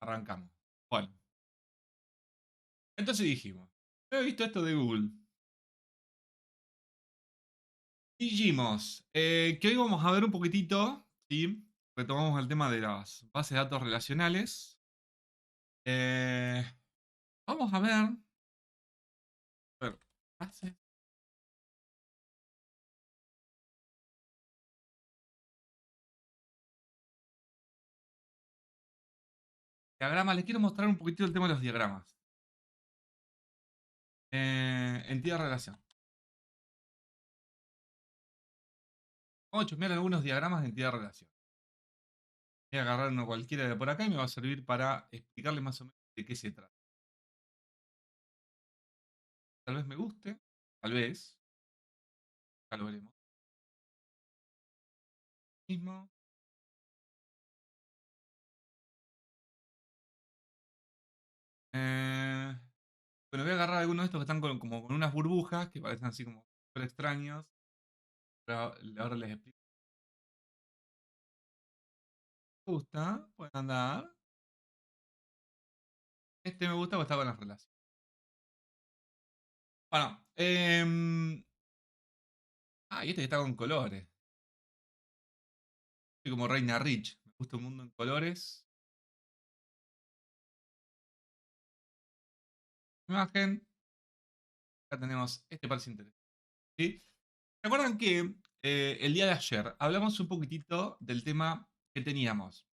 Arrancamos. Bueno, entonces dijimos, he visto esto de Google. Dijimos que hoy vamos a ver un poquitito, ¿sí? Retomamos el tema de las bases de datos relacionales. Eh, Vamos a ver, bases. Diagramas, les quiero mostrar un poquitito el tema de los diagramas. Entidad relación. Vamos a chusmear algunos diagramas de entidad relación. Voy a agarrar uno cualquiera de por acá y me va a servir para explicarles más o menos de qué se trata. Tal vez me guste, tal vez, ya lo veremos. Mismo. Eh, bueno, voy a agarrar algunos de estos que están como con unas burbujas que parecen así como súper extraños. Pero ahora les explico. Me gusta, pueden andar. Este me gusta porque está con las relaciones. Bueno, y este que está con colores. Soy como Reina Rich. Me gusta un mundo en colores. Imagen. Acá tenemos este parece interesante. ¿Sí? ¿Recuerdan que el día de ayer hablamos un poquitito del tema que teníamos?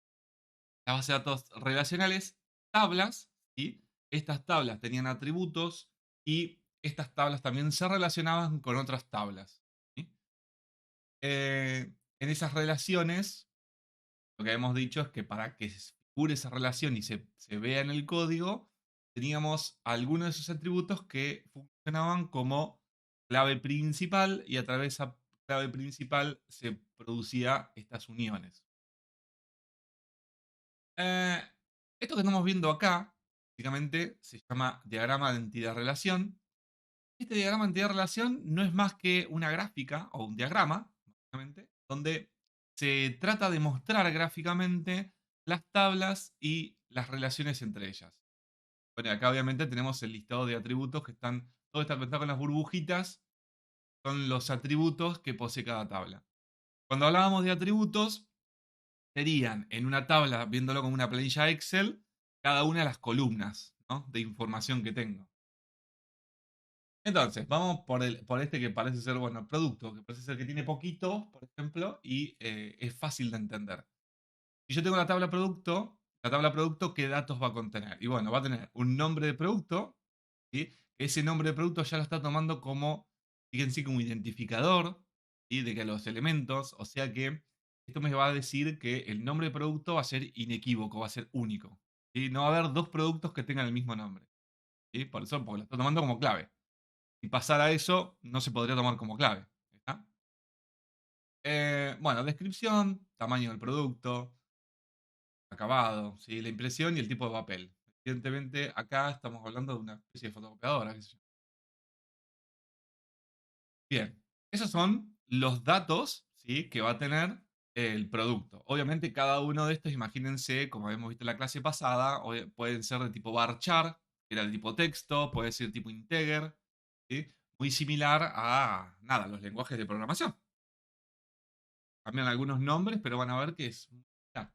La base de datos relacionales, tablas, ¿sí? Estas tablas tenían atributos y estas tablas también se relacionaban con otras tablas. ¿Sí? En esas relaciones, lo que hemos dicho es que para que se figure esa relación y se vea en el código, teníamos algunos de esos atributos que funcionaban como clave principal y a través de esa clave principal se producía estas uniones. Eh, Esto que estamos viendo acá, básicamente se llama diagrama de entidad-relación. Este diagrama de entidad-relación no es más que una gráfica o un diagrama, básicamente, donde se trata de mostrar gráficamente las tablas y las relaciones entre ellas. Bueno, acá obviamente tenemos el listado de atributos que están, todo está conectado con las burbujitas, son los atributos que posee cada tabla. Cuando hablábamos de atributos, serían en una tabla, viéndolo como una planilla Excel, cada una de las columnas, ¿no?, de información que tengo. Entonces, vamos por este que parece ser, bueno, producto, que parece ser que tiene poquito, por ejemplo, y es fácil de entender. Si yo tengo la tabla producto, ¿qué datos va a contener? Y bueno, va a tener un nombre de producto, ¿sí? Ese nombre de producto ya lo está tomando como, fíjense, como identificador, ¿sí?, de que los elementos, o sea que esto me va a decir que el nombre de producto va a ser inequívoco, va a ser único. ¿Sí? No va a haber dos productos que tengan el mismo nombre. ¿Sí? Por eso, porque lo está tomando como clave. Si pasara eso, no se podría tomar como clave. ¿Está? Bueno, descripción, tamaño del producto, acabado, ¿sí?, la impresión y el tipo de papel. Evidentemente, acá estamos hablando de una especie de fotocopiadora, qué sé yo. Bien, esos son los datos, ¿sí?, que va a tener el producto. Obviamente, cada uno de estos, imagínense, como habíamos visto en la clase pasada, pueden ser de tipo varchar, que era el tipo texto, puede ser tipo integer, ¿sí? Muy similar a, nada, los lenguajes de programación. Cambian algunos nombres, pero van a ver que es similar.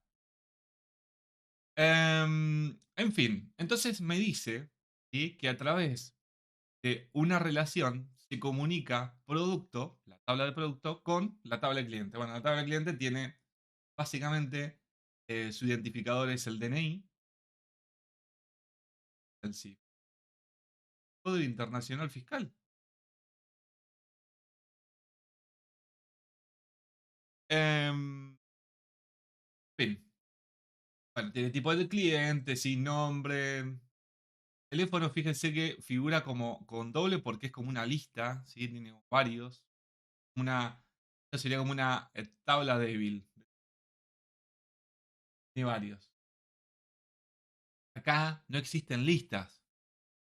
En fin, entonces me dice, ¿sí?, que a través de una relación se comunica producto, la tabla de producto, con la tabla de cliente. Bueno, la tabla de cliente tiene básicamente su identificador es el DNI, el CIF. Código Internacional Fiscal. En fin, bueno, tiene tipo de cliente, sin nombre. Teléfono, fíjense que figura como con doble porque es como una lista, ¿sí? Tiene varios. Esto sería como una tabla débil. Tiene varios. Acá no existen listas.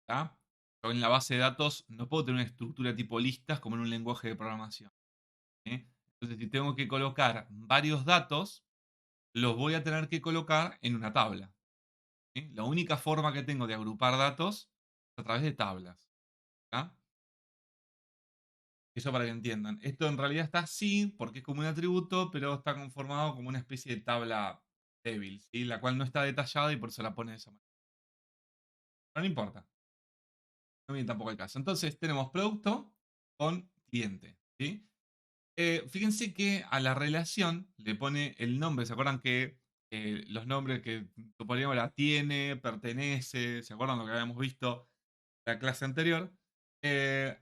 ¿Tá? Yo en la base de datos no puedo tener una estructura tipo listas como en un lenguaje de programación. ¿Sí? Entonces, si tengo que colocar varios datos, los voy a tener que colocar en una tabla. ¿Sí? La única forma que tengo de agrupar datos es a través de tablas. ¿Tá? Eso para que entiendan. Esto en realidad está así porque es como un atributo, pero está conformado como una especie de tabla débil, ¿sí? La cual no está detallada y por eso la pone de esa manera. Pero no importa, no viene tampoco el caso. Entonces tenemos producto con cliente. ¿Sí? Fíjense que a la relación le pone el nombre. ¿Se acuerdan que los nombres que poníamos la tiene, pertenece? ¿Se acuerdan lo que habíamos visto en la clase anterior?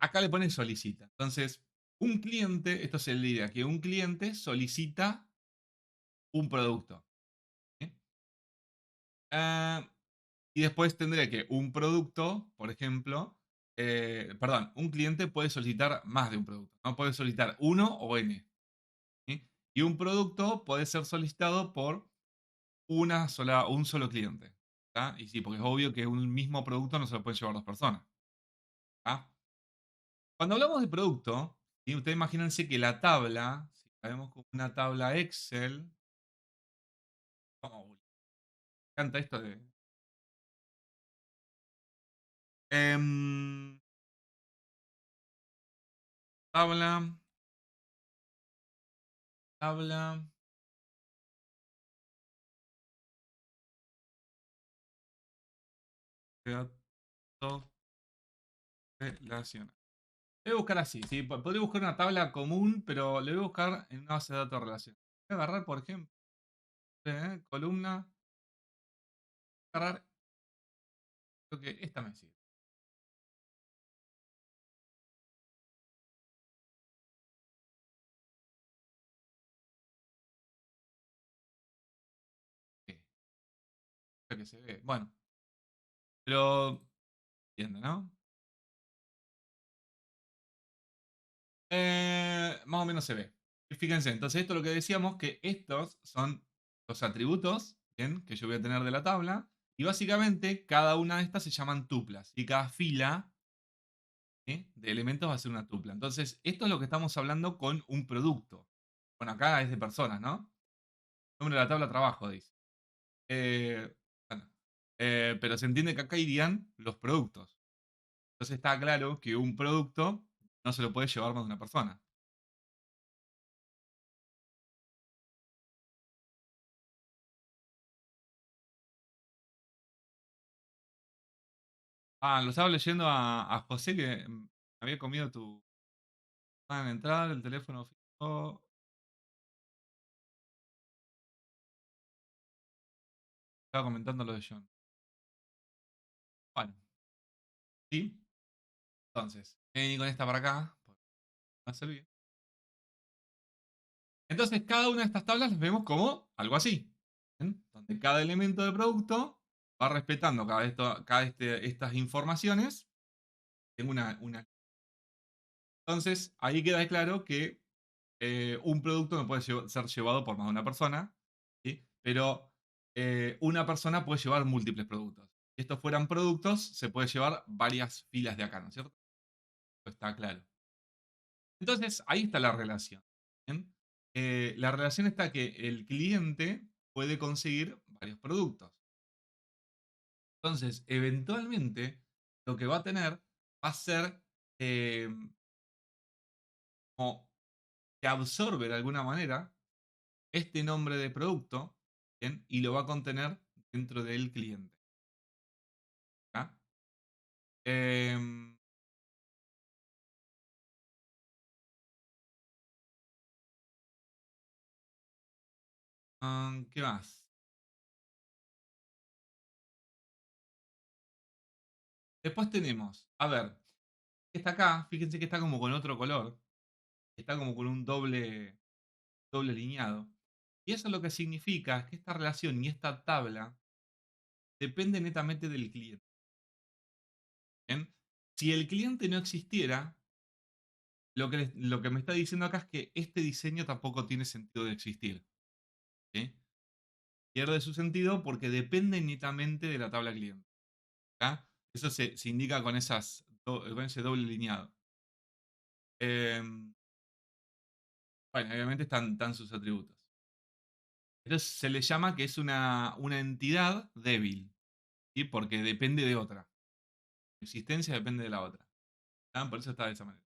Acá le pone solicita. Entonces, un cliente, esto es la idea, que un cliente solicita un producto. ¿Sí? Ah, y después tendré que un producto, por ejemplo, perdón, un cliente puede solicitar más de un producto. No puede solicitar uno o n. ¿Sí? Y un producto puede ser solicitado por un solo cliente. ¿Tá? Y sí, porque es obvio que un mismo producto no se lo pueden llevar dos personas. ¿Tá? Cuando hablamos de producto, ¿sí? Ustedes imagínense que la tabla, si la vemos como una tabla Excel, oh, me encanta esto de... Em, tabla, tabla de datos relacionados. Le voy a buscar así, ¿sí? Podría buscar una tabla común, pero le voy a buscar en una base de datos relacionados. Voy a agarrar, por ejemplo, columna, agarrar, creo que esta me sirve. Ok, creo que se ve. Bueno, pero entiende, ¿no? Más o menos se ve. Y fíjense, entonces esto es lo que decíamos, que estos son los atributos, ¿bien? Que yo voy a tener de la tabla. Y básicamente cada una de estas se llaman tuplas. Y cada fila, ¿sí? De elementos va a ser una tupla. Entonces, esto es lo que estamos hablando con un producto. Bueno, acá es de personas, ¿no? Nombre de la tabla trabajo, dice. Eh, bueno, pero se entiende que acá irían los productos. Entonces está claro que un producto no se lo puede llevar más de una persona. Ah, lo estaba leyendo a José que había comido tu en entrar, el teléfono fijo. Estaba comentando lo de John. Bueno, sí. Entonces, vení con esta para acá. Porque me va a servir. Entonces, cada una de estas tablas las vemos como algo así. ¿Bien? Donde cada elemento de producto va respetando estas informaciones. Tengo una. Entonces, ahí queda claro que un producto no puede ser llevado por más de una persona, ¿sí? Pero una persona puede llevar múltiples productos. Si estos fueran productos, se puede llevar varias filas de acá, ¿no es cierto? Está claro. Entonces, ahí está la relación. ¿Bien? La relación está que el cliente puede conseguir varios productos. Entonces, eventualmente, lo que va a tener va a ser eh, como que absorbe de alguna manera este nombre de producto, ¿bien? Y lo va a contener dentro del cliente. ¿Ya? Em, ¿Qué más? Después tenemos, a ver, está acá, fíjense que está como con otro color, está como con un doble lineado. Y eso lo que significa es que esta relación y esta tabla depende netamente del cliente. ¿Bien? Si el cliente no existiera, lo que me está diciendo acá es que este diseño tampoco tiene sentido de existir. ¿Sí? Pierde su sentido porque depende netamente de la tabla cliente. ¿Tá? Eso se indica con ese doble lineado. Bueno, obviamente están sus atributos. Entonces se le llama que es una entidad débil. ¿sí? Porque depende de otra. La existencia depende de la otra. ¿tá? Por eso está de esa manera.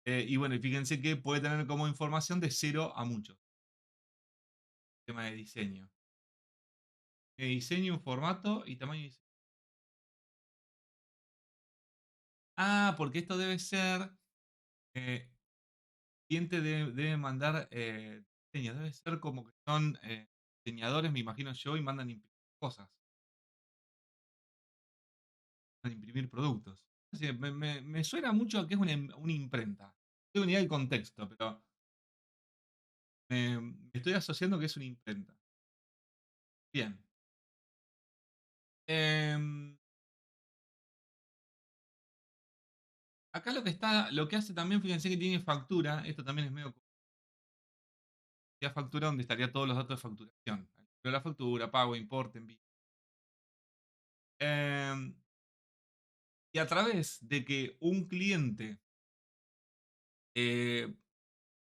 Y bueno, y fíjense que puede tener como información de 0 a muchos. Tema de diseño. Diseño, un formato y tamaño de diseño. Ah, porque esto debe ser. El cliente debe mandar diseño. Debe ser como que son diseñadores, me imagino yo, y mandan imprimir cosas. Mandan imprimir productos. Sí, me suena mucho a que es una imprenta. No tengo ni idea del contexto, pero me estoy asociando que es una imprenta. Bien. Em, Acá lo que hace también, fíjense que tiene factura. Esto también es medio factura donde estaría todos los datos de facturación. Pero la factura, pago, importe, envío. Em, y a través de que un cliente, eh,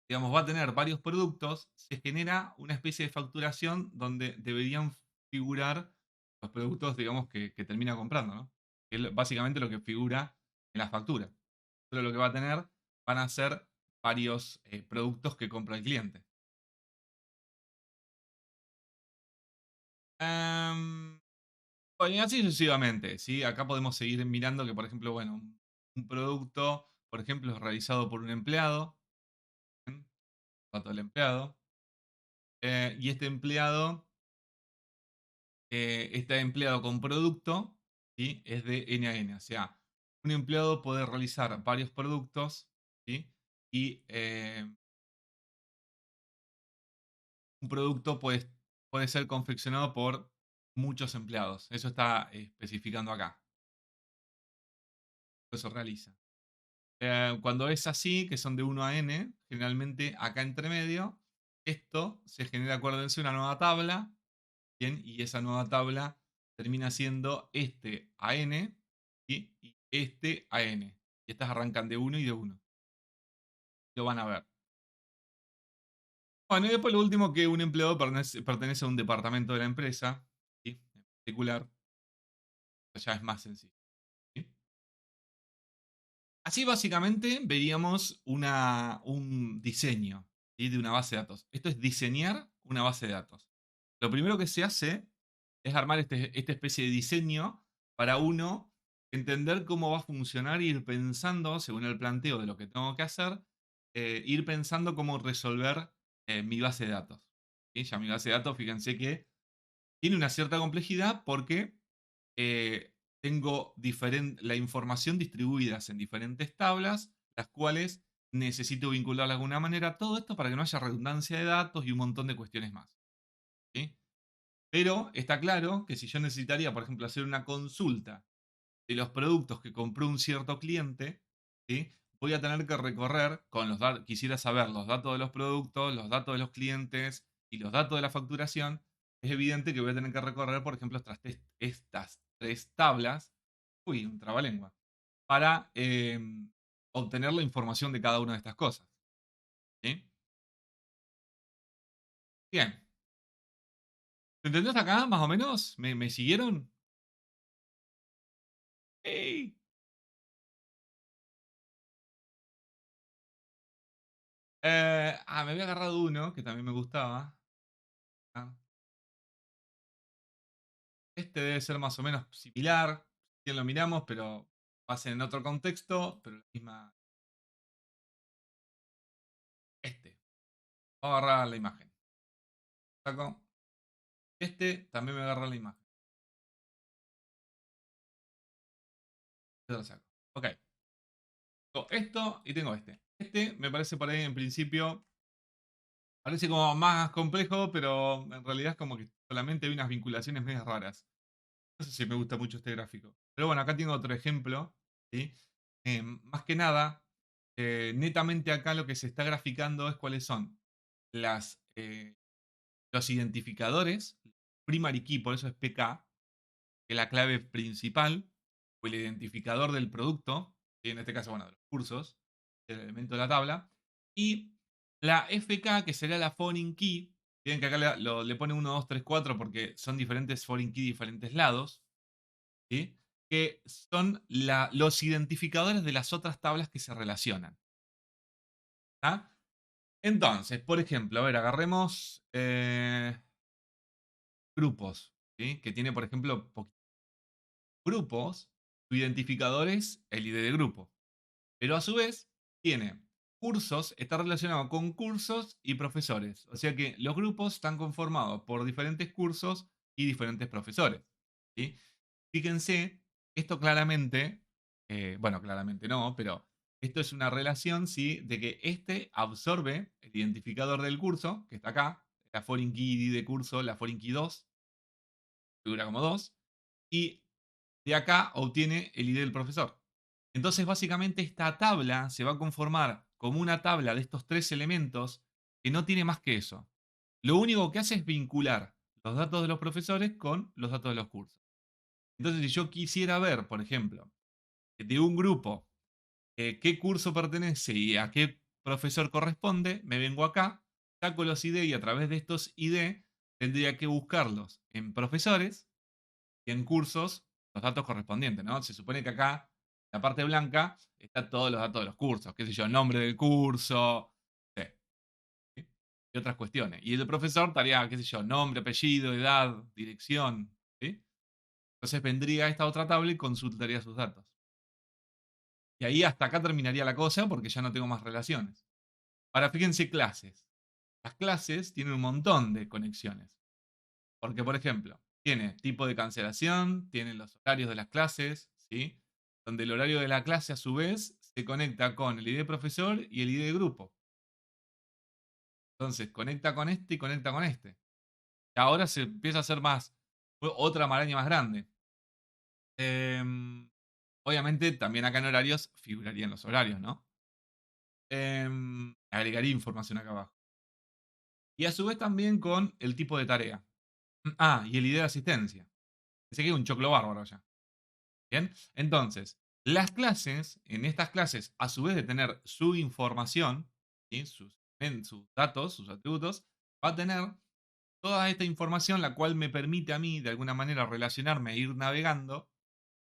digamos, va a tener varios productos, se genera una especie de facturación donde deberían figurar los productos, digamos, que termina comprando, ¿no? Que es básicamente lo que figura en la factura. Pero lo que va a tener van a ser varios productos que compra el cliente. Em, Bueno, y así sucesivamente, ¿sí? Acá podemos seguir mirando que, por ejemplo, bueno, un producto, por ejemplo, es realizado por un empleado, ¿bien? Dato del empleado, y este empleado está empleado con producto, ¿sí? Es de N a N, o sea, un empleado puede realizar varios productos, ¿sí? Y un producto puede ser confeccionado por muchos empleados, eso está especificando acá, eso realiza. Cuando es así, que son de 1 a n, generalmente acá entre medio, esto se genera, acuérdense, una nueva tabla, ¿bien? Y esa nueva tabla termina siendo este a n, ¿sí? Y este a n. Y estas arrancan de 1 y de 1. Lo van a ver. Bueno, y después lo último, que un empleado pertenece a un departamento de la empresa, ¿sí? En particular, ya es más sencillo. ¿Sí? Así básicamente veríamos un diseño, ¿sí? De una base de datos. Esto es diseñar una base de datos. Lo primero que se hace es armar esta especie de diseño para uno entender cómo va a funcionar e ir pensando, según el planteo de lo que tengo que hacer, ir pensando cómo resolver mi base de datos. ¿Sí? Ya mi base de datos, fíjense que tiene una cierta complejidad porque tengo la información distribuidas en diferentes tablas, las cuales necesito vincular de alguna manera. Todo esto para que no haya redundancia de datos y un montón de cuestiones más. ¿Sí? Pero está claro que si yo necesitaría, por ejemplo, hacer una consulta de los productos que compró un cierto cliente, ¿sí? Voy a tener que recorrer con los datos, quisiera saber los datos de los productos, los datos de los clientes y los datos de la facturación. Es evidente que voy a tener que recorrer, por ejemplo, estas tres tablas, uy, un trabalengua, para obtener la información de cada una de estas cosas. ¿Sí? Bien. ¿Entendés acá, más o menos? ¿Me siguieron? ¡Ey! Me había agarrado uno que también me gustaba. Ah, este debe ser más o menos similar. Si lo miramos, pero va a ser en otro contexto, pero la misma. Este. Vamos a agarrar la imagen. Saco. Este también me agarra la imagen. Este lo saco. Ok. Tengo esto y tengo este. Este me parece por ahí en principio. Parece como más complejo, pero en realidad es como que solamente hay unas vinculaciones medias raras. No sé si me gusta mucho este gráfico. Pero bueno, acá tengo otro ejemplo. ¿Sí? Más que nada, netamente acá lo que se está graficando es cuáles son las, los identificadores, primary key, por eso es PK, que es la clave principal, o el identificador del producto, y en este caso, bueno, de los cursos, el elemento de la tabla, y la FK, que sería la foreign key. Miren que acá le pone 1, 2, 3, 4 porque son diferentes foreign key, diferentes lados. ¿sí? Que son los identificadores de las otras tablas que se relacionan. ¿Ah? Entonces, por ejemplo, a ver, agarremos grupos, ¿sí? Que tiene, por ejemplo, grupos, su identificador es el ID de grupo. Pero a su vez tiene cursos, está relacionado con cursos y profesores. O sea que los grupos están conformados por diferentes cursos y diferentes profesores. ¿Sí? Fíjense, esto claramente, bueno, claramente no, pero esto es una relación, ¿sí? De que este absorbe el identificador del curso, que está acá, la foreign key ID de curso, la foreign key 2, figura como 2, y de acá obtiene el ID del profesor. Entonces, básicamente, esta tabla se va a conformar como una tabla de estos tres elementos que no tiene más que eso. Lo único que hace es vincular los datos de los profesores con los datos de los cursos. Entonces, si yo quisiera ver, por ejemplo, de un grupo qué curso pertenece y a qué profesor corresponde, me vengo acá, saco los ID y a través de estos ID tendría que buscarlos en profesores y en cursos los datos correspondientes, ¿no? Se supone que acá, en la parte blanca, están todos los datos de los cursos, qué sé yo, nombre del curso, sí, ¿sí? Y otras cuestiones. Y el profesor estaría, qué sé yo, nombre, apellido, edad, dirección, ¿sí? Entonces vendría esta otra tabla y consultaría sus datos. Y ahí hasta acá terminaría la cosa porque ya no tengo más relaciones. Ahora fíjense clases. Las clases tienen un montón de conexiones. Porque, por ejemplo, tiene tipo de cancelación, tiene los horarios de las clases, ¿sí? Donde el horario de la clase a su vez se conecta con el ID de profesor y el ID de grupo. Entonces, conecta con este y conecta con este. Y ahora se empieza a hacer más, otra maraña más grande. Obviamente, también acá en horarios figurarían los horarios, ¿no? Agregaría información acá abajo. Y a su vez también con el tipo de tarea. Ah, y el ID de asistencia. Se queda un choclo bárbaro ya. Bien, entonces, las clases, en estas clases, a su vez de tener su información, ¿sí? sus datos, sus atributos, va a tener toda esta información, la cual me permite a mí, de alguna manera, relacionarme e ir navegando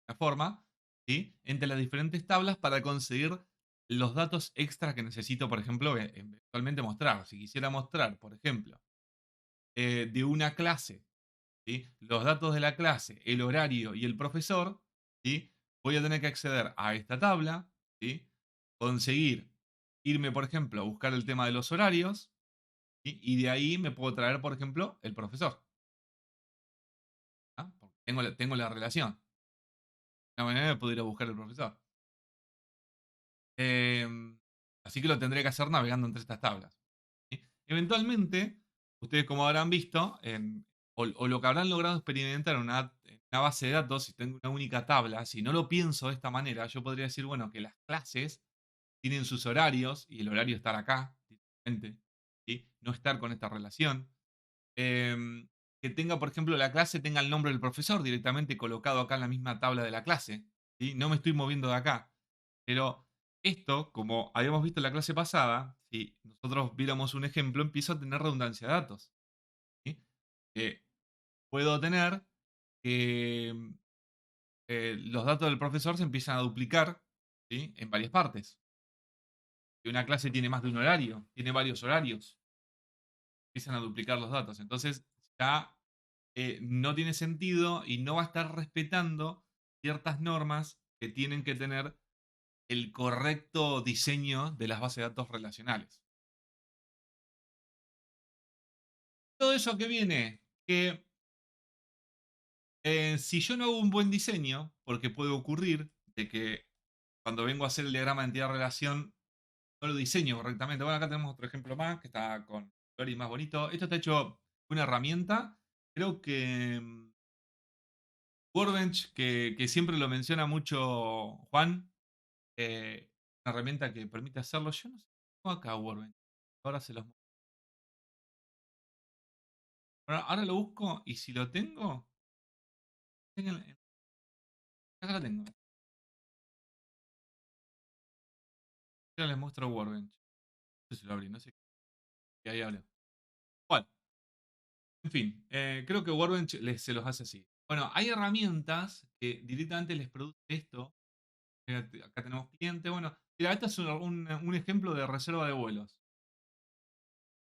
de una forma, ¿sí? Entre las diferentes tablas para conseguir los datos extras que necesito, por ejemplo, eventualmente mostrar. Si quisiera mostrar, por ejemplo, de una clase, ¿sí? Los datos de la clase, el horario y el profesor, ¿sí? Voy a tener que acceder a esta tabla, ¿sí? Conseguir irme, por ejemplo, a buscar el tema de los horarios, ¿sí? Y de ahí me puedo traer, por ejemplo, el profesor. ¿Ah? Porque tengo la relación. De una manera de poder ir a buscar el profesor. Em, Así que lo tendré que hacer navegando entre estas tablas. ¿Sí? Eventualmente, ustedes como habrán visto, o lo que habrán logrado experimentar en una base de datos, si tengo una única tabla, si no lo pienso de esta manera, yo podría decir, bueno, que las clases tienen sus horarios y el horario estar acá, directamente, ¿sí? No estar con esta relación. Em, que tenga, por ejemplo, la clase tenga el nombre del profesor directamente colocado acá en la misma tabla de la clase. ¿Sí? No me estoy moviendo de acá. Pero esto, como habíamos visto en la clase pasada, si nosotros viéramos un ejemplo, empiezo a tener redundancia de datos. ¿Sí? Eh, Puedo tener que los datos del profesor se empiezan a duplicar, ¿sí? En varias partes. Si una clase tiene más de un horario, tiene varios horarios, empiezan a duplicar los datos. Entonces ya no tiene sentido y no va a estar respetando ciertas normas que tienen que tener el correcto diseño de las bases de datos relacionales. Todo eso que viene, que si yo no hago un buen diseño, porque puede ocurrir de que cuando vengo a hacer el diagrama de entidad-relación no lo diseño correctamente. Bueno, acá tenemos otro ejemplo más que está con y más bonito. Esto está hecho con una herramienta. Creo que Workbench, que siempre lo menciona mucho Juan, una herramienta que permite hacerlo. Yo no sé si tengo acá Workbench. Ahora se los muestro. Ahora lo busco y si lo tengo, acá lo tengo. Ya les muestro Workbench. No sé si lo abrí, no sé qué ahí hablé. Bueno, en fin, creo que Workbench se los hace así. Bueno, hay herramientas que directamente les produce esto. Acá tenemos cliente. Bueno, mira, este es un ejemplo de reserva de vuelos.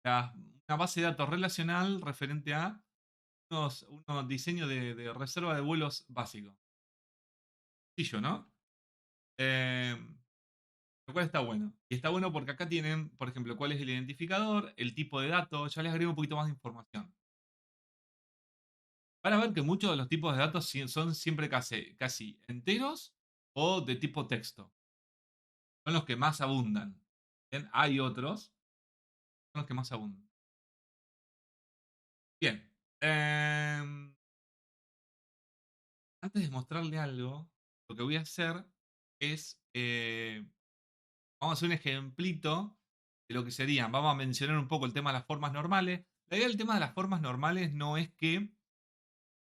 Una base de datos relacional referente a unos diseños de reserva de vuelos básicos. Sencillo, ¿no? Eh, lo cual está bueno. Y está bueno porque acá tienen, por ejemplo, cuál es el identificador, el tipo de datos. Ya les agrego un poquito más de información. Van a ver que muchos de los tipos de datos son siempre casi enteros o de tipo texto. Son los que más abundan. Bien, hay otros, son los que más abundan. Bien. Antes de mostrarle algo, lo que voy a hacer es, vamos a hacer un ejemplito de lo que serían. Vamos a mencionar un poco el tema de las formas normales. La idea del tema de las formas normales no es que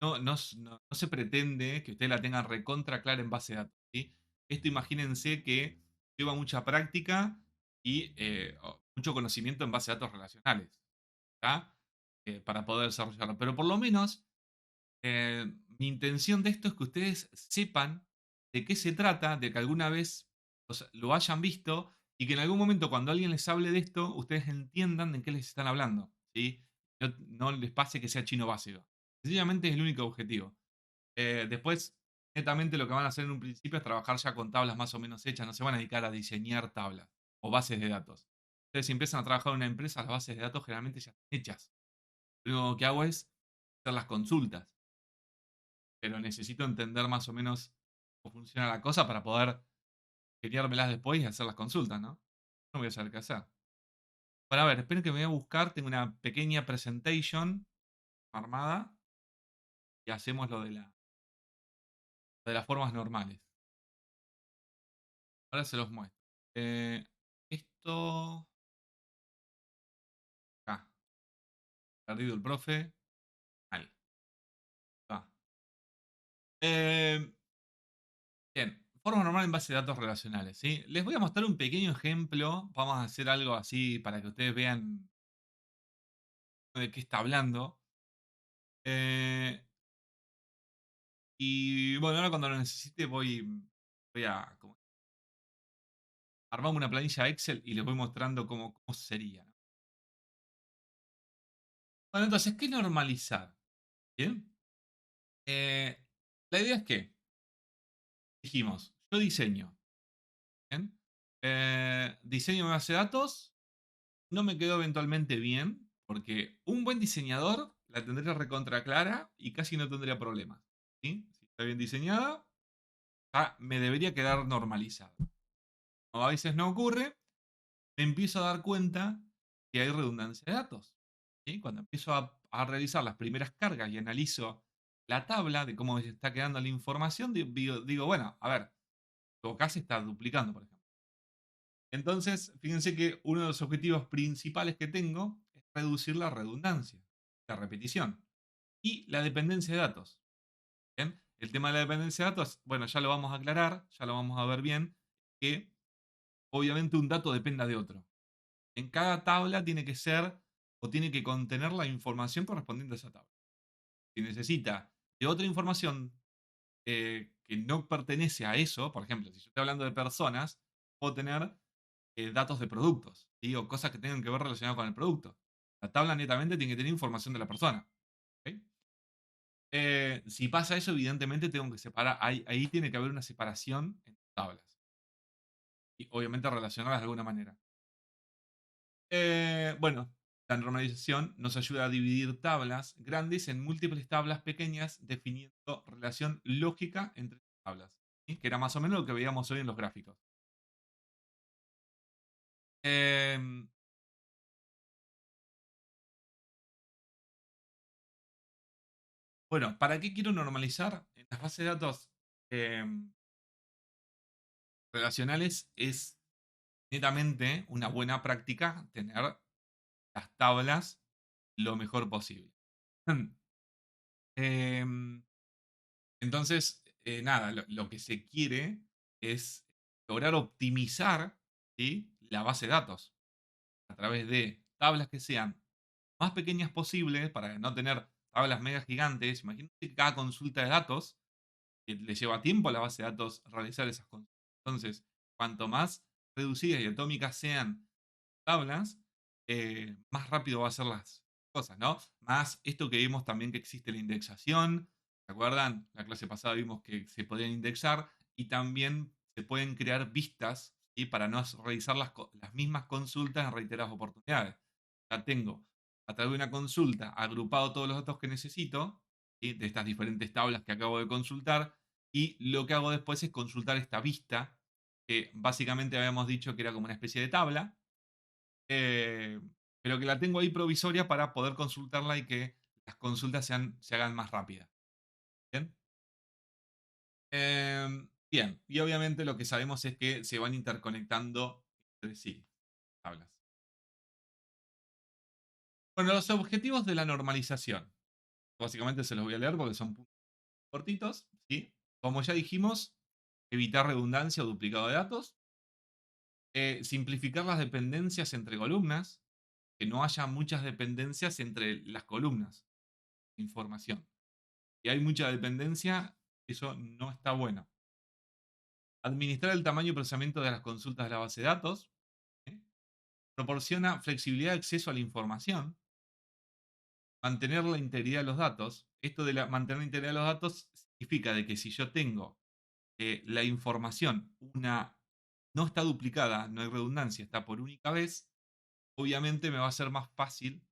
no se pretende que ustedes la tengan recontra clara en base de datos. ¿Sí? Esto imagínense que lleva mucha práctica y mucho conocimiento en base de datos relacionales. ¿Tá? Para poder desarrollarlo. Pero por lo menos mi intención de esto es que ustedes sepan de qué se trata, de que alguna vez lo hayan visto y que en algún momento cuando alguien les hable de esto, ustedes entiendan de qué les están hablando. ¿Sí? No les pase que sea chino básico. Sencillamente es el único objetivo. Después, netamente lo que van a hacer en un principio es trabajar ya con tablas más o menos hechas. No se van a dedicar a diseñar tablas o bases de datos. Ustedes si empiezan a trabajar en una empresa, las bases de datos generalmente ya están hechas. Lo único que hago es hacer las consultas, pero necesito entender más o menos cómo funciona la cosa para poder geniármelas después y hacer las consultas, ¿no? No voy a saber qué hacer. Para ver, espero que me voy a buscar. Tengo una pequeña presentation armada y hacemos lo de las formas normales. Ahora se los muestro. Esto. Acá. Perdido el profe. Mal. Va. Eh, Bien. Forma normal en base de datos relacionales, ¿sí? Les voy a mostrar un pequeño ejemplo. Vamos a hacer algo así para que ustedes vean de qué está hablando. Eh, y bueno, ahora cuando lo necesite voy a armar una planilla Excel y les voy mostrando cómo sería, ¿no? Bueno, entonces, ¿qué normalizar? Bien. Eh, la idea es que dijimos, yo diseño. Bien. Diseño mi base de datos. No me quedó eventualmente bien, porque un buen diseñador la tendría recontra clara y casi no tendría problemas. ¿Sí? Si está bien diseñada, ya me debería quedar normalizado. Como a veces no ocurre, me empiezo a dar cuenta que hay redundancia de datos. ¿Sí? Cuando empiezo a realizar las primeras cargas y analizo la tabla de cómo se está quedando la información, digo, bueno, a ver, acá se está duplicando, por ejemplo. Entonces, fíjense que uno de los objetivos principales que tengo es reducir la redundancia, la repetición y la dependencia de datos. ¿Bien? El tema de la dependencia de datos, bueno, ya lo vamos a aclarar, ya lo vamos a ver bien, que obviamente un dato dependa de otro. En cada tabla tiene que ser o tiene que contener la información correspondiente a esa tabla. Si necesita de otra información que no pertenece a eso, por ejemplo, si yo estoy hablando de personas, puedo tener datos de productos, ¿sí? O cosas que tengan que ver relacionadas con el producto. La tabla netamente tiene que tener información de la persona. ¿Ok? Si pasa eso, evidentemente tengo que separar, ahí tiene que haber una separación entre tablas. Y obviamente relacionadas de alguna manera. Bueno, la normalización nos ayuda a dividir tablas grandes en múltiples tablas pequeñas, definiendo relación lógica entre tablas, ¿sí? Que era más o menos lo que veíamos hoy en los gráficos. Em, bueno, ¿para qué quiero normalizar? En las bases de datos em, relacionales es netamente una buena práctica tener las tablas lo mejor posible. Em, Entonces, nada, lo que se quiere es lograr optimizar, ¿sí? La base de datos a través de tablas que sean más pequeñas posibles para no tener tablas mega gigantes, imagínate que cada consulta de datos le lleva tiempo a la base de datos realizar esas consultas. Entonces, cuanto más reducidas y atómicas sean tablas, más rápido va a ser las cosas, ¿no? Más esto que vimos también que existe la indexación. ¿Se acuerdan? La clase pasada vimos que se podían indexar y también se pueden crear vistas, ¿sí? Para no realizar las mismas consultas en reiteradas oportunidades. Ya tengo a través de una consulta agrupado todos los datos que necesito, ¿sí? De estas diferentes tablas que acabo de consultar, y lo que hago después es consultar esta vista, que básicamente habíamos dicho que era como una especie de tabla, eh, pero que la tengo ahí provisoria para poder consultarla y que las consultas se hagan más rápidas. ¿Bien? Bien, y obviamente lo que sabemos es que se van interconectando entre sí, tablas. Bueno, los objetivos de la normalización. Básicamente se los voy a leer porque son puntos cortitos, ¿sí? Como ya dijimos, evitar redundancia o duplicado de datos, simplificar las dependencias entre columnas, que no haya muchas dependencias entre las columnas de información. Si hay mucha dependencia, eso no está bueno. Administrar el tamaño y procesamiento de las consultas de la base de datos. ¿Sí? Proporciona flexibilidad de acceso a la información. Mantener la integridad de los datos. Esto de mantener la integridad de los datos significa de que si yo tengo la información no está duplicada, no hay redundancia, está por única vez, obviamente me va a ser más fácil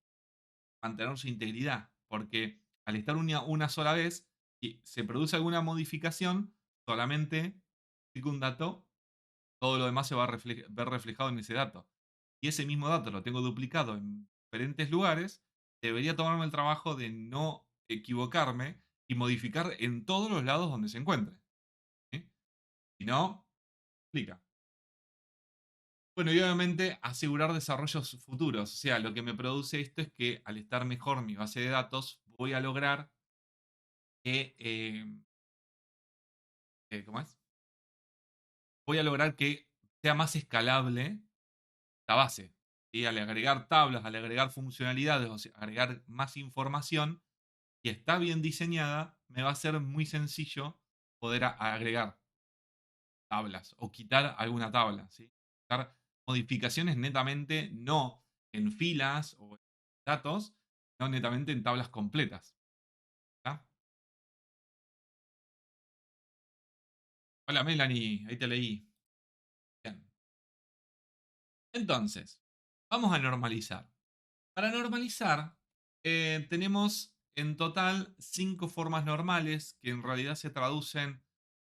mantener su integridad, porque al estar una sola vez, si se produce alguna modificación, solamente pico un dato, todo lo demás se va a ver reflejado en ese dato. Y ese mismo dato lo tengo duplicado en diferentes lugares, debería tomarme el trabajo de no equivocarme y modificar en todos los lados donde se encuentre. ¿Sí? Si no, explica. Bueno, y obviamente asegurar desarrollos futuros. O sea, lo que me produce esto es que al estar mejor mi base de datos, voy a lograr que, ¿cómo es? Voy a lograr que sea más escalable la base. ¿Sí? Al agregar tablas, al agregar funcionalidades, o sea, agregar más información, y está bien diseñada, me va a ser muy sencillo poder agregar tablas o quitar alguna tabla. ¿Sí? Dar modificaciones netamente no en filas o en datos, sino netamente en tablas completas. ¿Está? Hola Melanie, ahí te leí. Bien. Entonces, vamos a normalizar. Para normalizar, tenemos en total 5 formas normales que en realidad se traducen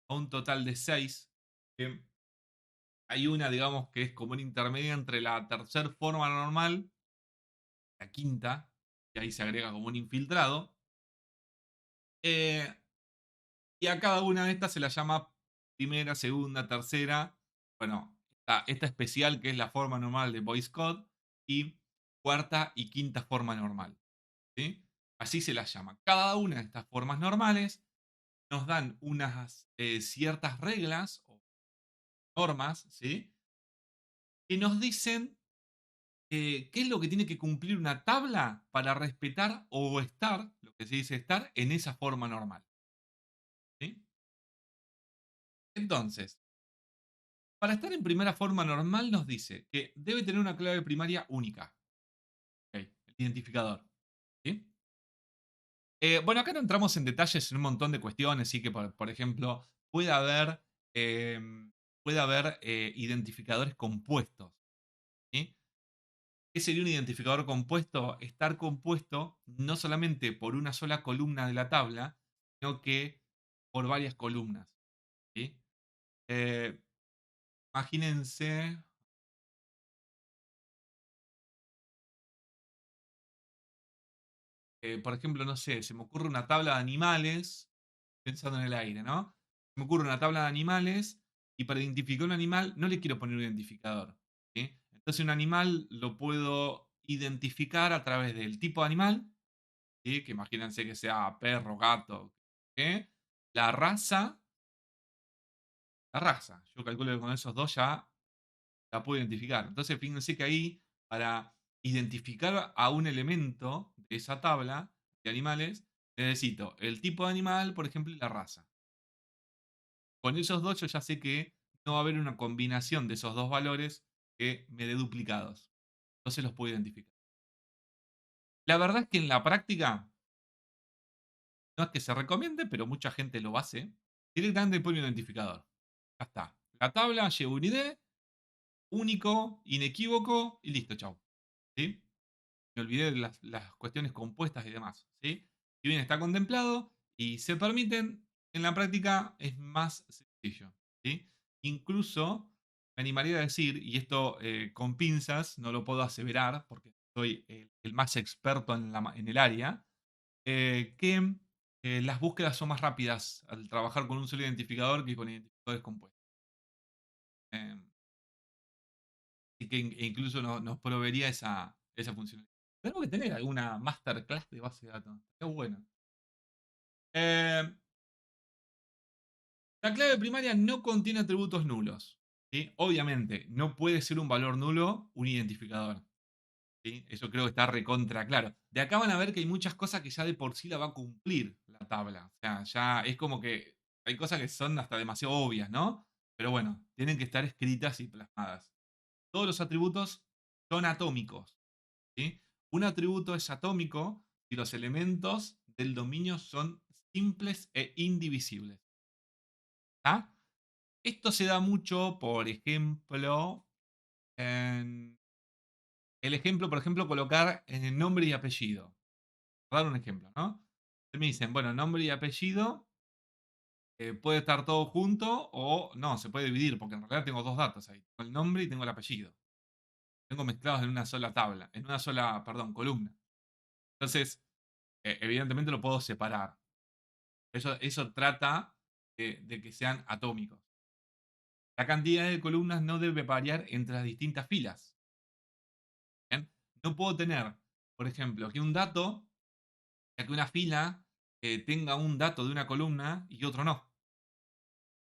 a un total de 6. Hay una, digamos, que es como una intermedia entre la tercera forma normal, la quinta, y ahí se agrega como un infiltrado. eh, y a cada una de estas se la llama primera, segunda, tercera. Bueno, esta especial que es la forma normal de Voice Code y cuarta y quinta forma normal. ¿Sí? Así se las llama. Cada una de estas formas normales nos dan unas ciertas reglas o normas, ¿sí? Que nos dicen qué es lo que tiene que cumplir una tabla para respetar o estar, lo que se dice estar, en esa forma normal. ¿Sí? Entonces, para estar en primera forma normal nos dice que debe tener una clave primaria única. Ok, el identificador. ¿Sí? Bueno, acá no entramos en detalles en un montón de cuestiones, sí que por ejemplo puede haber, puede haber identificadores compuestos. ¿Sí? ¿Qué sería un identificador compuesto? Estar compuesto no solamente por una sola columna de la tabla, sino que por varias columnas. ¿Sí? Eh, Imagínense, por ejemplo, no sé, se me ocurre una tabla de animales, pensando en el aire, ¿no? Se me ocurre una tabla de animales y para identificar un animal no le quiero poner un identificador. ¿Sí? Entonces un animal lo puedo identificar a través del tipo de animal, ¿sí? Que imagínense que sea perro, gato, ¿qué? La raza, la raza. Yo calculo que con esos dos ya la puedo identificar. Entonces fíjense que ahí para identificar a un elemento de esa tabla, de animales, necesito el tipo de animal, por ejemplo, y la raza. Con esos dos yo ya sé que no va a haber una combinación de esos dos valores que me dé duplicados. Entonces los puedo identificar. La verdad es que en la práctica no es que se recomiende, pero mucha gente lo hace. Directamente pone un identificador. Ya está. La tabla lleva un ID único, inequívoco y listo, chau. ¿Sí? Me olvidé de las cuestiones compuestas y demás. ¿Sí? Si bien está contemplado y se permiten, en la práctica es más sencillo. ¿Sí? Incluso me animaría a decir, y esto con pinzas, no lo puedo aseverar porque soy el más experto en el área, que las búsquedas son más rápidas al trabajar con un solo identificador que con identificadores compuestos. Eh, y que incluso nos proveería esa funcionalidad. Tenemos que tener alguna masterclass de base de datos. Qué bueno. Eh, la clave primaria no contiene atributos nulos. ¿Sí? Obviamente, no puede ser un valor nulo un identificador. ¿Sí? Eso creo que está recontra claro. De acá van a ver que hay muchas cosas que ya de por sí la va a cumplir la tabla. O sea, ya es como que hay cosas que son hasta demasiado obvias, ¿no? Pero bueno, tienen que estar escritas y plasmadas. Todos los atributos son atómicos. ¿Sí? Un atributo es atómico si los elementos del dominio son simples e indivisibles. ¿Ah? Esto se da mucho, por ejemplo, en el ejemplo, por ejemplo, colocar en el nombre y apellido. Por dar un ejemplo, ¿no? Me dicen, bueno, nombre y apellido puede estar todo junto o no, se puede dividir, porque en realidad tengo dos datos ahí. Tengo el nombre y tengo el apellido. Tengo mezclados en una sola tabla, en una sola, perdón, columna. Entonces, evidentemente lo puedo separar. Eso trata de que sean atómicos. La cantidad de columnas no debe variar entre las distintas filas. ¿Bien? No puedo tener, por ejemplo, que un dato, ya que una fila tenga un dato de una columna y otro no.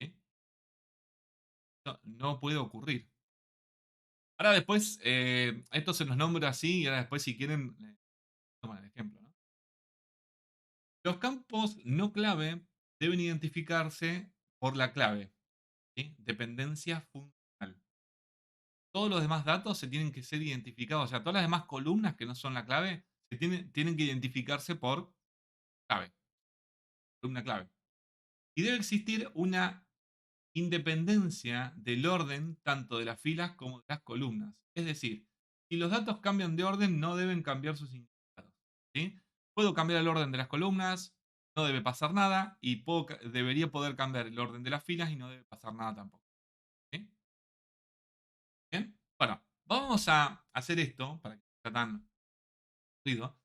¿Sí? No puede ocurrir. Ahora después, esto se nos nombra así y ahora después si quieren, toman el ejemplo, ¿no? Los campos no clave deben identificarse por la clave, ¿sí? Dependencia funcional. Todos los demás datos se tienen que ser identificados, o sea, todas las demás columnas que no son la clave tienen que identificarse por clave, columna clave. Y debe existir una independencia del orden tanto de las filas como de las columnas. Es decir, si los datos cambian de orden, no deben cambiar sus significados. ¿Sí? Puedo cambiar el orden de las columnas, no debe pasar nada, y debería poder cambiar el orden de las filas y no debe pasar nada tampoco. ¿Sí? ¿Bien? Bueno, vamos a hacer esto para que no sea tan ruido.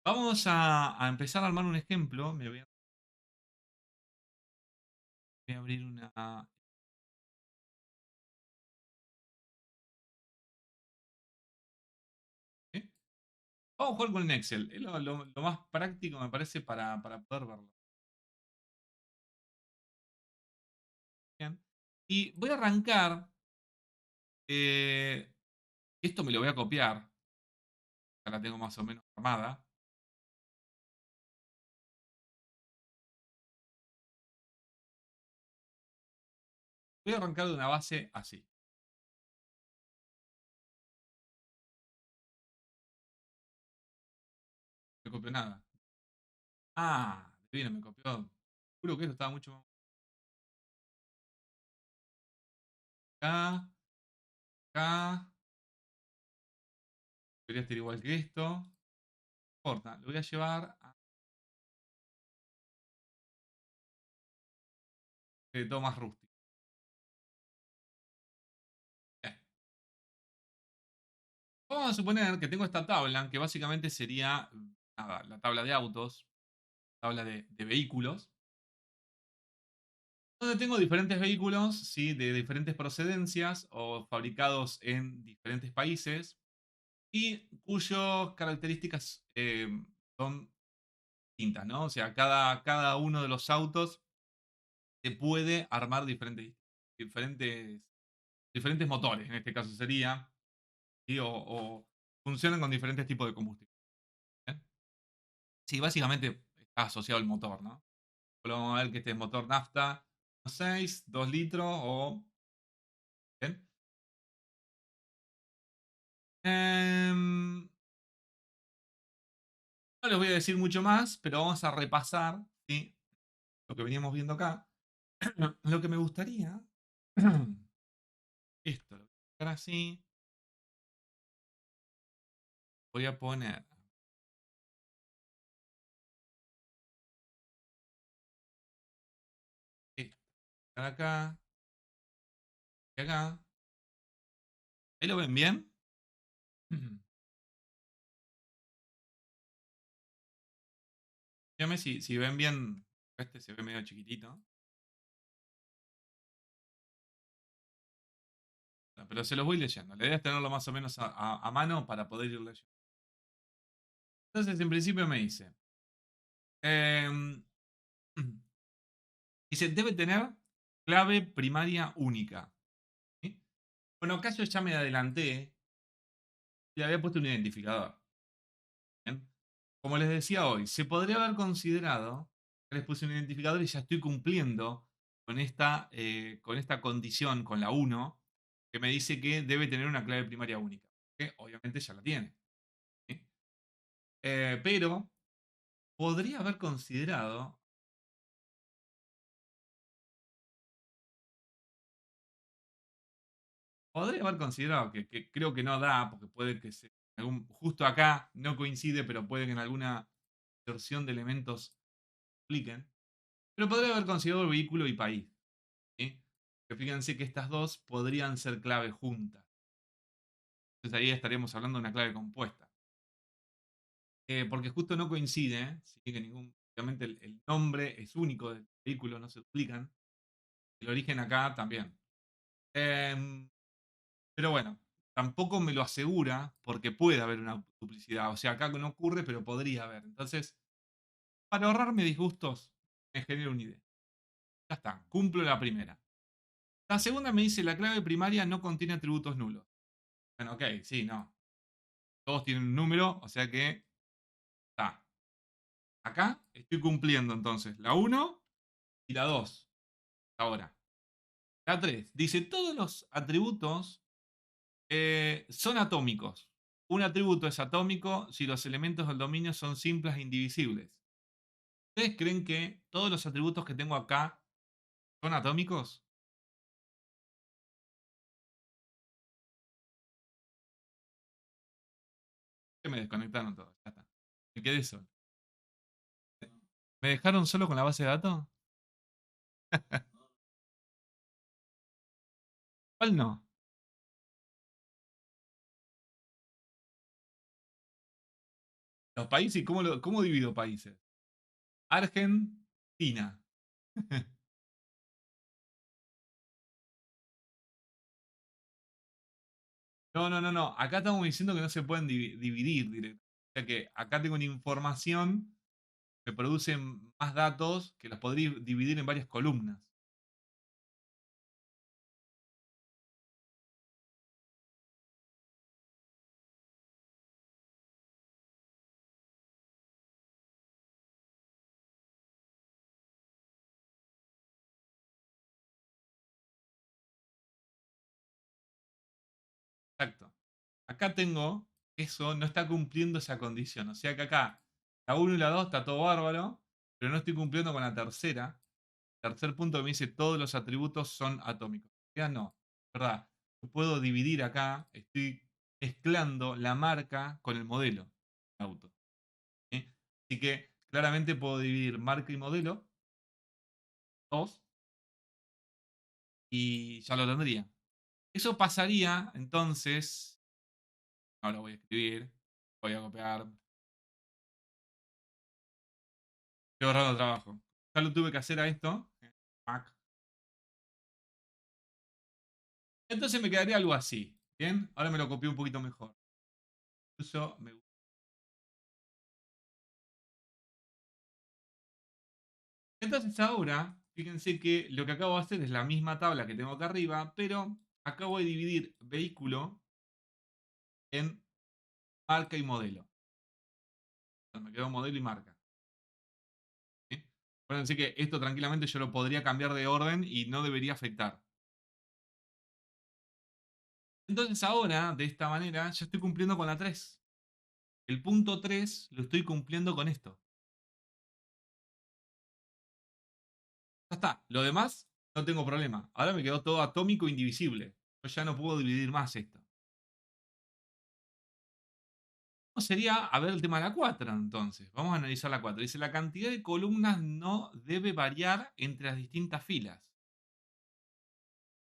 Vamos a empezar a armar un ejemplo. Voy a abrir una. ¿Eh? Vamos a jugar con el Excel. Es lo más práctico, me parece, para poder verlo. Bien. Y voy a arrancar. Esto me lo voy a copiar. Ya la tengo más o menos armada. Voy a arrancar de una base así. No me copió nada. Ah, divino, me copió. Juro que esto estaba mucho más acá. Acá. Debería estar igual que esto. No importa. Lo voy a llevar a todo más rústico. Bien. Vamos a suponer que tengo esta tabla, que básicamente sería nada, la tabla de autos, tabla de vehículos, donde tengo diferentes vehículos, ¿sí? De diferentes procedencias o fabricados en diferentes países y cuyas características son distintas, ¿no? O sea, cada uno de los autos se puede armar diferentes, diferentes motores, en este caso sería, ¿sí? O funcionan con diferentes tipos de combustible. ¿Eh? Sí, básicamente está asociado al motor, ¿no? Vamos a ver que este es motor nafta 6, 2 litros o... Bien. No les voy a decir mucho más, pero vamos a repasar, ¿sí? Lo que veníamos viendo acá. Lo que me gustaría... Esto, lo voy a dejar así. Voy a poner esto acá y acá. ¿Ahí lo ven bien? Dígame si ven bien. Este se ve medio chiquitito. Pero se los voy leyendo. La idea es tenerlo más o menos a mano para poder ir leyendo. Entonces, en principio me dice. em, dice, debe tener clave primaria única. ¿Sí? Bueno, acá yo ya me adelanté y le había puesto un identificador. ¿Bien? Como les decía hoy, se podría haber considerado que les puse un identificador y ya estoy cumpliendo con esta condición, con la uno que me dice que debe tener una clave primaria única. Que obviamente ya la tiene. ¿Sí? Pero podría haber considerado, que creo que no da, porque puede que justo acá no coincide, pero puede que en alguna versión de elementos apliquen. Pero podría haber considerado vehículo y país. ¿Sí? Que fíjense que estas dos podrían ser claves juntas. Entonces ahí estaríamos hablando de una clave compuesta. Porque justo no coincide, ¿eh? ¿Sí? Que obviamente el nombre es único del vehículo, no se duplican. El origen acá también. Em, pero bueno, tampoco me lo asegura porque puede haber una duplicidad. O sea, acá no ocurre, pero podría haber. Entonces, para ahorrarme disgustos, me genero una idea. Ya está, cumplo la primera. La segunda me dice la clave primaria no contiene atributos nulos. Bueno, ok, sí, no. Todos tienen un número, o sea que está. Acá estoy cumpliendo entonces la uno y la 2. Ahora, la 3 dice todos los atributos son atómicos. Un atributo es atómico si los elementos del dominio son simples e indivisibles. ¿Ustedes creen que todos los atributos que tengo acá son atómicos? Que me desconectaron todos. Ya está. Me quedé solo. ¿Me dejaron solo con la base de datos? ¿Cuál no? Los países, ¿cómo divido países? Argentina. No, no, no, no. Acá estamos diciendo que no se pueden dividir directamente. O sea que acá tengo una información que produce más datos que los podría dividir en varias columnas. Exacto. Acá tengo que eso no está cumpliendo esa condición. O sea que acá la uno y la 2 está todo bárbaro, pero no estoy cumpliendo con la tercera. Tercer punto que me dice todos los atributos son atómicos. Ya no, ¿verdad? Yo puedo dividir acá, estoy mezclando la marca con el modelo del auto. ¿Sí? Así que claramente puedo dividir marca y modelo, dos, y ya lo tendría. Eso pasaría, entonces, ahora voy a escribir, voy a copiar, estoy ahorrando trabajo. Ya lo tuve que hacer a esto, Mac. Entonces me quedaría algo así, ¿bien? Ahora me lo copié un poquito mejor. Incluso me Entonces ahora, fíjense que lo que acabo de hacer es la misma tabla que tengo acá arriba, pero acabo de dividir vehículo en marca y modelo. Me quedó modelo y marca. Acuérdense que esto tranquilamente yo lo podría cambiar de orden y no debería afectar. Entonces ahora, de esta manera, ya estoy cumpliendo con la 3. El punto 3 lo estoy cumpliendo con esto. Ya está. Lo demás, no tengo problema. Ahora me quedó todo atómico e indivisible. Yo ya no puedo dividir más esto. No sería, a ver el tema de la 4 entonces. Vamos a analizar la 4. Dice, la cantidad de columnas no debe variar entre las distintas filas.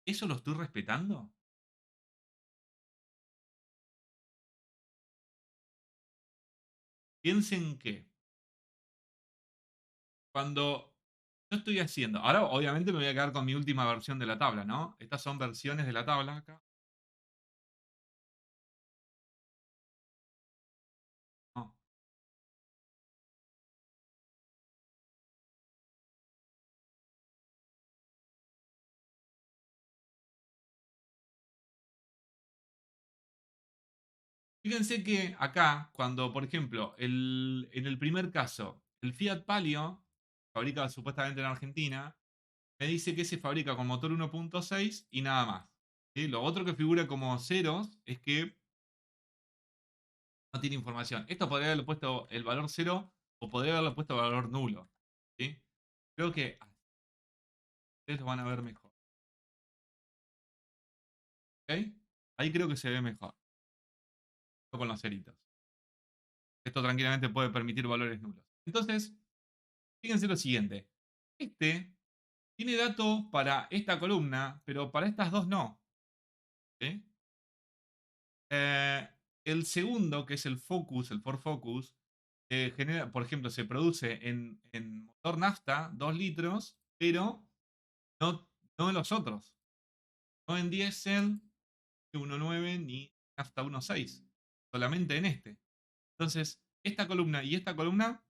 ¿Eso lo estoy respetando? Piensen que cuando yo estoy haciendo, ahora obviamente me voy a quedar con mi última versión de la tabla, ¿no? Estas son versiones de la tabla acá. No. Fíjense que acá, cuando, por ejemplo, en el primer caso, el Fiat Palio, fabrica supuestamente en Argentina, me dice que se fabrica con motor 1.6 y nada más. ¿Sí? Lo otro que figura como ceros es que no tiene información. Esto podría haberle puesto el valor cero o podría haberle puesto el valor nulo. ¿Sí? Creo que ustedes lo van a ver mejor. ¿Ok? Ahí creo que se ve mejor. Con los ceritos. Esto tranquilamente puede permitir valores nulos. Entonces, fíjense lo siguiente. Este tiene datos para esta columna, pero para estas dos no. ¿Sí? Eh, el segundo, que es el Focus, el Ford Focus, genera, por ejemplo, se produce en motor nafta 2 litros, pero no, no en los otros. No en diésel 1.9 ni nafta 1.6. Solamente en este. Entonces, esta columna y esta columna,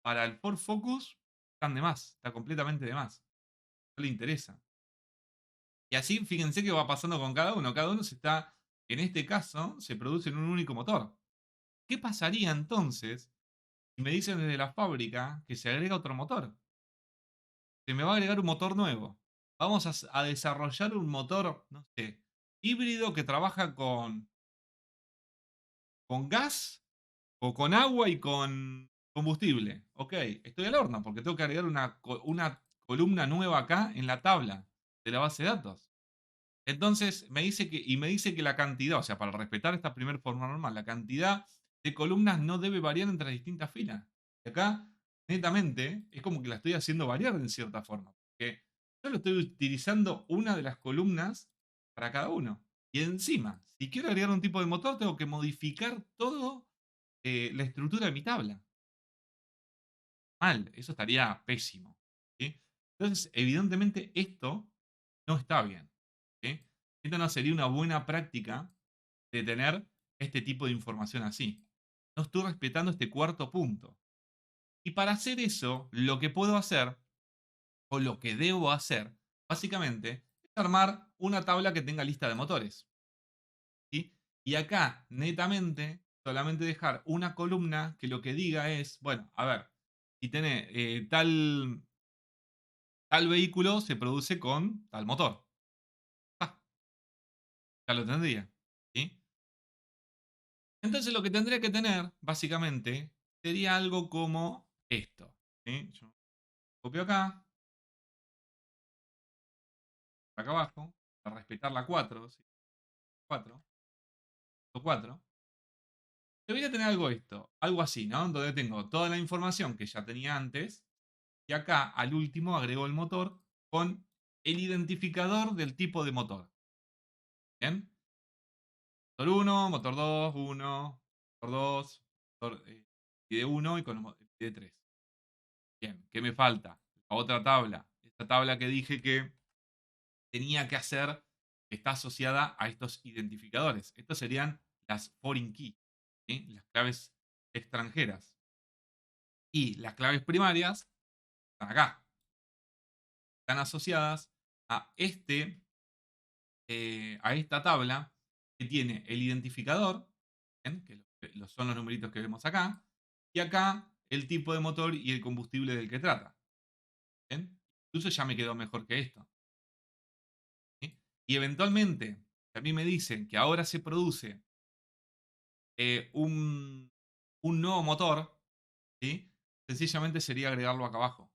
para el Ford Focus, están de más. Está completamente de más. No le interesa. Y así, fíjense qué va pasando con cada uno. Cada uno se está, en este caso, se produce en un único motor. ¿Qué pasaría entonces si me dicen desde la fábrica que se agrega otro motor? Se me va a agregar un motor nuevo. Vamos a desarrollar un motor, no sé, híbrido que trabaja con gas o con agua y con combustible. Ok, estoy al horno porque tengo que agregar una columna nueva acá en la tabla de la base de datos. Entonces me dice que la cantidad, o sea, para respetar esta primera forma normal, la cantidad de columnas no debe variar entre las distintas filas. Y acá, netamente, es como que la estoy haciendo variar en cierta forma. Porque yo lo estoy utilizando una de las columnas para cada uno. Y encima, si quiero agregar un tipo de motor, tengo que modificar todo la estructura de mi tabla. Mal, eso estaría pésimo. ¿Sí? Entonces, evidentemente, esto no está bien. ¿Sí? Esto no sería una buena práctica de tener este tipo de información así. No estoy respetando este cuarto punto. Y para hacer eso, lo que puedo hacer, o lo que debo hacer, básicamente, es armar una tabla que tenga lista de motores. ¿Sí? Y acá, netamente, solamente dejar una columna que lo que diga es, bueno, a ver, si tiene tal vehículo se produce con tal motor. Ah, ya lo tendría. ¿Sí? Entonces lo que tendría que tener, básicamente, sería algo como esto. ¿Sí? Yo copio acá, acá abajo, para respetar la 4, ¿sí? 4, 4. Debería tener algo esto, algo así, ¿no? Donde tengo toda la información que ya tenía antes, y acá al último agrego el motor con el identificador del tipo de motor. ¿Bien? Motor 1, motor 2, 1, motor 2, motor de 1 y con de 3. Bien, ¿qué me falta? La otra tabla. Esta tabla que dije que tenía que hacer está asociada a estos identificadores. Estos serían las foreign key, ¿sí? Las claves extranjeras. Y las claves primarias están acá. Están asociadas a a esta tabla que tiene el identificador, ¿bien? Que son los numeritos que vemos acá, y acá el tipo de motor y el combustible del que trata. ¿Bien? Incluso ya me quedó mejor que esto. ¿Sí? Y eventualmente, si a mí me dicen que ahora se produce eh, un, un nuevo motor, ¿sí? Sencillamente sería agregarlo acá abajo.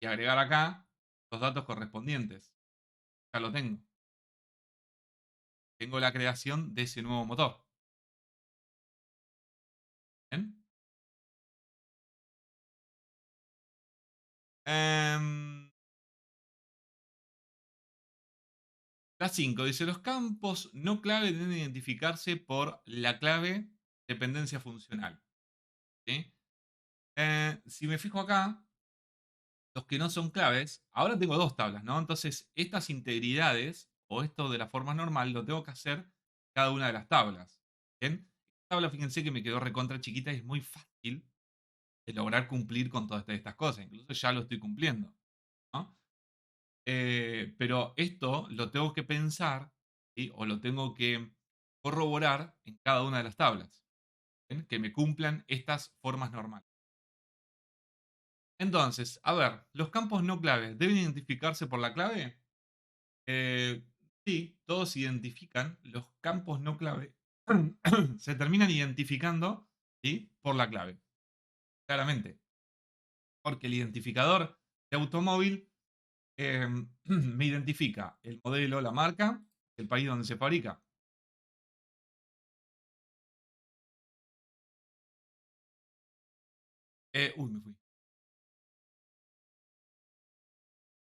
Y agregar acá los datos correspondientes. Ya lo tengo. Tengo la creación de ese nuevo motor. ¿Bien? Em, la 5 dice, los campos no clave deben identificarse por la clave dependencia funcional. ¿Sí? Si me fijo acá, los que no son claves, ahora tengo dos tablas, ¿no? Entonces, estas integridades, o esto de la forma normal, lo tengo que hacer cada una de las tablas. ¿Bien? Esta tabla, fíjense que me quedó recontra chiquita y es muy fácil de lograr cumplir con todas estas cosas. Incluso ya lo estoy cumpliendo, ¿no? Pero esto lo tengo que pensar, ¿sí? O lo tengo que corroborar en cada una de las tablas. ¿Bien? Que me cumplan estas formas normales. Entonces, a ver, los campos no clave, ¿deben identificarse por la clave? Eh, sí, todos se identifican. Los campos no clave se terminan identificando, ¿sí? Por la clave, claramente. Porque el identificador de automóvil me identifica el modelo, la marca, el país donde se fabrica. Me fui.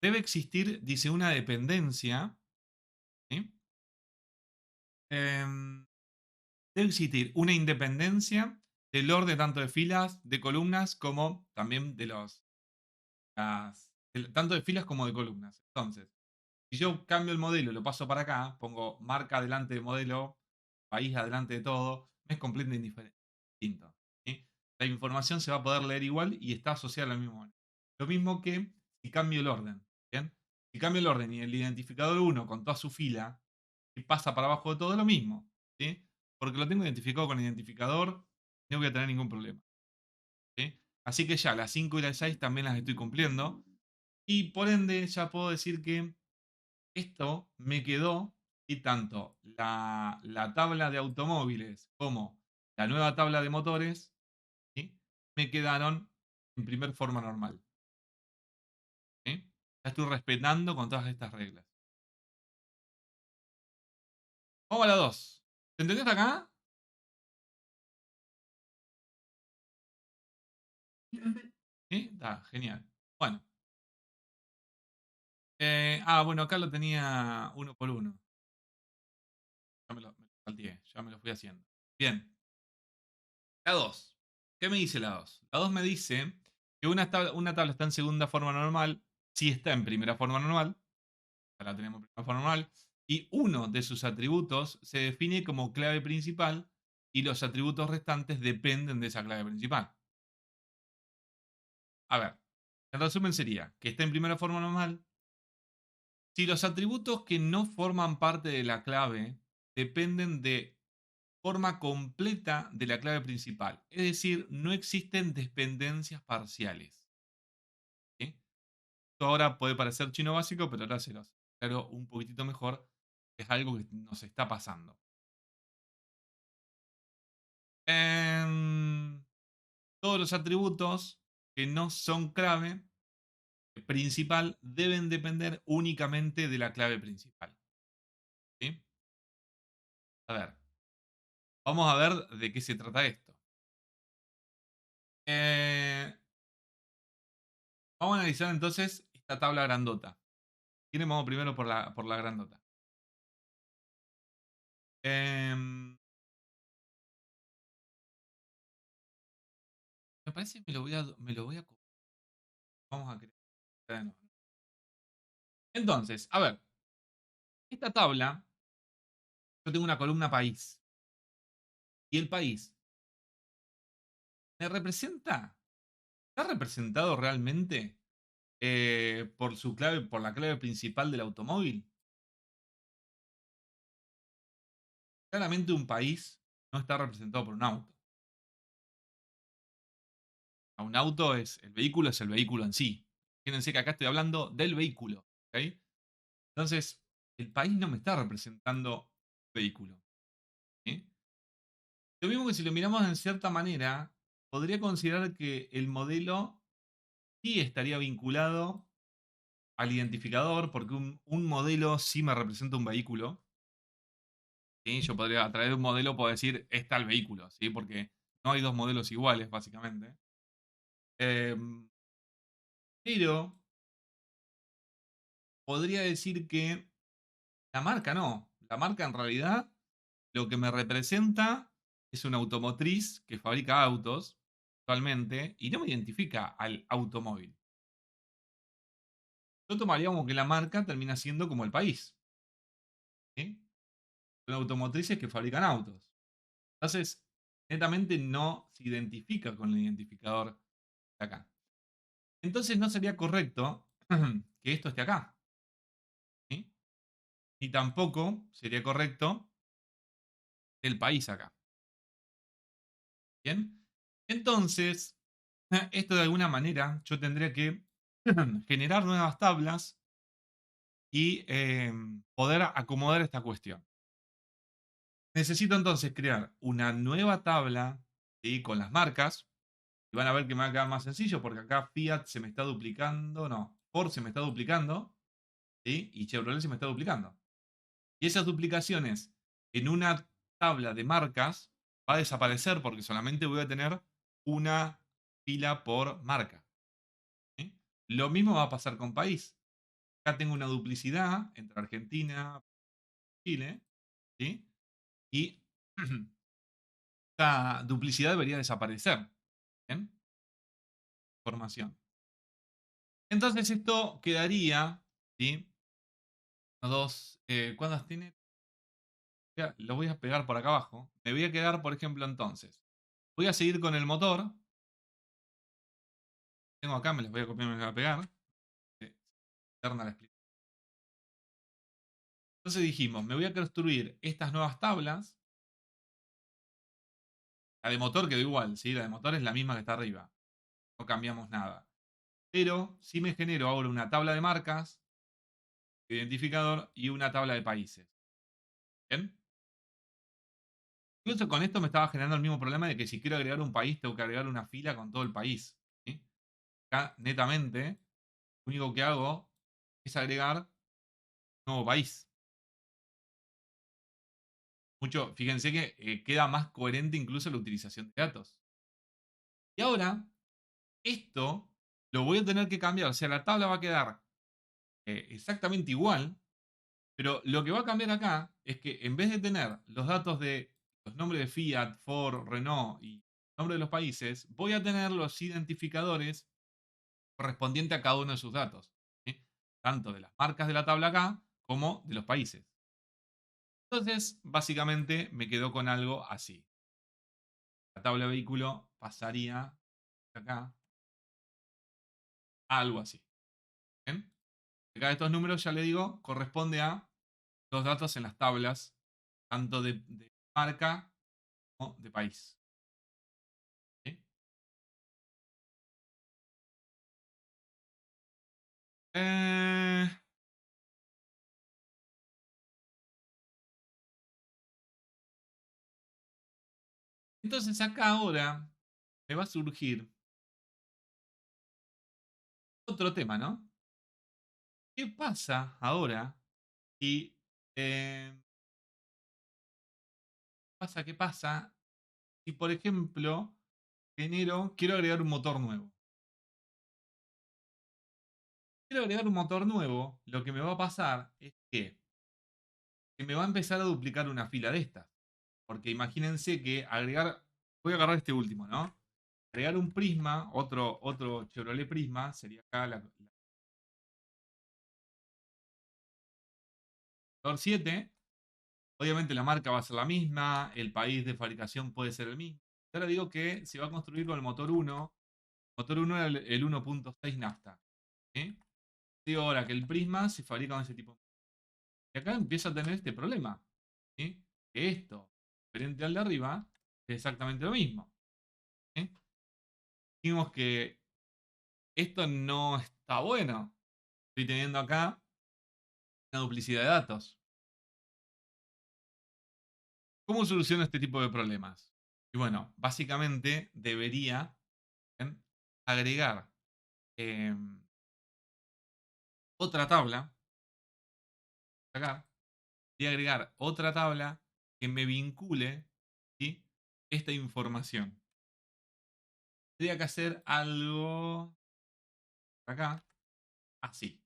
Debe existir, dice, una dependencia, ¿sí? Em, Debe existir una independencia del orden tanto de filas, de columnas, como también de tanto de filas como de columnas. Entonces, si yo cambio el modelo y lo paso para acá, pongo marca delante de modelo, país adelante de todo, me es completamente distinto. ¿Sí? La información se va a poder leer igual y está asociada al mismo. Lo mismo que si cambio el orden. ¿Bien? Si cambio el orden y el identificador uno con toda su fila y pasa para abajo de todo, lo mismo. ¿Sí? Porque lo tengo identificado con el identificador, no voy a tener ningún problema. ¿Sí? Así que ya las 5 y las 6 también las estoy cumpliendo. Y por ende ya puedo decir que esto me quedó y tanto la tabla de automóviles como la nueva tabla de motores, ¿sí? Me quedaron en primer forma normal. ¿Sí? Ya estoy respetando con todas estas reglas. Vamos a la 2. ¿Te entendés hasta acá? ¿Sí? Está, genial. Bueno. Bueno, acá lo tenía uno por uno. Me lo salteé, ya me lo fui haciendo. Bien. La 2. ¿Qué me dice la 2? La 2 me dice que una tabla está en segunda forma normal si está en primera forma normal. Ya la tenemos en primera forma normal. Y uno de sus atributos se define como clave principal y los atributos restantes dependen de esa clave principal. A ver, el resumen sería que está en primera forma normal si los atributos que no forman parte de la clave dependen de forma completa de la clave principal. Es decir, no existen dependencias parciales. ¿Sí? Esto ahora puede parecer chino básico, pero ahora se los aclaro un poquitito mejor. Es algo que nos está pasando. Em, Todos los atributos que no son clave principal deben depender únicamente de la clave principal. ¿Sí? A ver, vamos a ver de qué se trata esto. Eh, Vamos a analizar entonces esta tabla grandota. ¿Quieren? Vamos primero por la grandota. Em, Me parece que me lo voy a copiar. Vamos a crear de nuevo. Entonces, a ver, esta tabla, yo tengo una columna país. Y el país, ¿me representa? ¿Está representado realmente por su clave, por la clave principal del automóvil? Claramente un país no está representado por un auto. Un auto es, el vehículo es el vehículo en sí. Fíjense que acá estoy hablando del vehículo. ¿Ok? Entonces, el país no me está representando el vehículo. ¿Sí? Lo mismo que si lo miramos en cierta manera, podría considerar que el modelo sí estaría vinculado al identificador, porque un modelo sí me representa un vehículo. ¿Sí? Yo podría, a través de un modelo, puedo decir, está el vehículo, ¿sí? Porque no hay dos modelos iguales, básicamente. Em, pero podría decir que la marca no. La marca en realidad lo que me representa es una automotriz que fabrica autos actualmente y no me identifica al automóvil. Yo tomaría como que la marca termina siendo como el país. ¿Sí? Son automotrices que fabrican autos. Entonces, netamente no se identifica con el identificador de acá. Entonces no sería correcto que esto esté acá. ¿Sí? Ni tampoco sería correcto el país acá. ¿Bien? Entonces, esto de alguna manera yo tendría que generar nuevas tablas y poder acomodar esta cuestión. Necesito entonces crear una nueva tabla, ¿sí? Con las marcas. Y van a ver que me va a quedar más sencillo porque acá Fiat se me está duplicando, no, Ford se me está duplicando, ¿sí? Y Chevrolet se me está duplicando. Y esas duplicaciones en una tabla de marcas va a desaparecer porque solamente voy a tener una fila por marca. ¿Sí? Lo mismo va a pasar con país. Acá tengo una duplicidad entre Argentina y Chile, ¿sí? Y esta duplicidad debería desaparecer. ¿Bien? Información. Entonces esto quedaría, ¿sí? Dos, ¿cuántas tiene? Lo voy a pegar por acá abajo. Me voy a quedar, por ejemplo, entonces. Voy a seguir con el motor. Tengo acá, me las voy a copiar y me las voy a pegar. Eterna la explicación. Entonces dijimos, me voy a construir estas nuevas tablas. La de motor quedó igual, ¿sí? La de motor es la misma que está arriba. No cambiamos nada. Pero sí me genero ahora una tabla de marcas, identificador y una tabla de países. ¿Bien? Incluso con esto me estaba generando el mismo problema de que si quiero agregar un país, tengo que agregar una fila con todo el país. ¿Sí? Acá, netamente, lo único que hago es agregar un nuevo país. Mucho, fíjense que queda más coherente incluso la utilización de datos. Y ahora, esto lo voy a tener que cambiar. O sea, la tabla va a quedar exactamente igual, pero lo que va a cambiar acá es que en vez de tener los datos de los nombres de Fiat, Ford, Renault y nombre de los países, voy a tener los identificadores correspondientes a cada uno de sus datos. ¿Sí? Tanto de las marcas de la tabla acá como de los países. Entonces, básicamente me quedo con algo así. La tabla de vehículo pasaría acá a algo así. ¿Bien? Acá estos números, ya le digo, corresponde a los datos en las tablas, tanto de marca como de país. ¿Sí? Eh, entonces acá ahora me va a surgir otro tema, ¿no? ¿Qué pasa ahora si... eh, ¿qué pasa si, por ejemplo, quiero agregar un motor nuevo? Quiero agregar un motor nuevo, lo que me va a pasar es que me va a empezar a duplicar una fila de estas. Porque imagínense que agregar, voy a agarrar este último, ¿no? Agregar un Prisma, otro Chevrolet Prisma, sería acá la 7. Obviamente la marca va a ser la misma, el país de fabricación puede ser el mismo. Ahora digo que se va a construir con el motor 1. El motor 1 era el 1.6 nafta. ¿Sí? Digo ahora que el Prisma se fabrica con ese tipo. Y acá empieza a tener este problema. ¿Sí? Que esto, diferente al de arriba, es exactamente lo mismo. ¿Sí? Dijimos que esto no está bueno. Estoy teniendo acá una duplicidad de datos. ¿Cómo soluciono este tipo de problemas? Y bueno, básicamente debería agregar eh, otra tabla, acá, y agregar otra tabla que me vincule, ¿sí?, esta información. Tendría que hacer algo acá, así,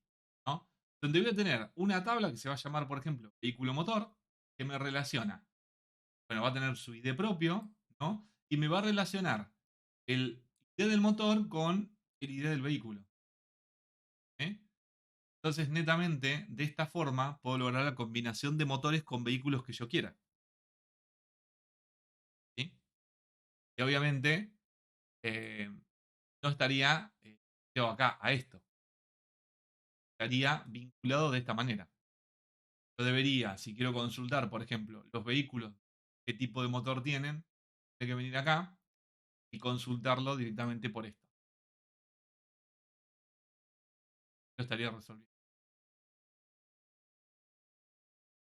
¿no? Donde voy a tener una tabla que se va a llamar, por ejemplo, vehículo motor, que me relaciona. Bueno, va a tener su ID propio, ¿no? Y me va a relacionar el ID del motor con el ID del vehículo. ¿Eh? Entonces, netamente, de esta forma, puedo lograr la combinación de motores con vehículos que yo quiera. ¿Sí? Y obviamente, eh, no estaría yo acá a esto. Estaría vinculado de esta manera. Yo debería, si quiero consultar, por ejemplo, los vehículos, qué tipo de motor tienen, tengo que venir acá y consultarlo directamente por esto. Yo estaría resolviendo.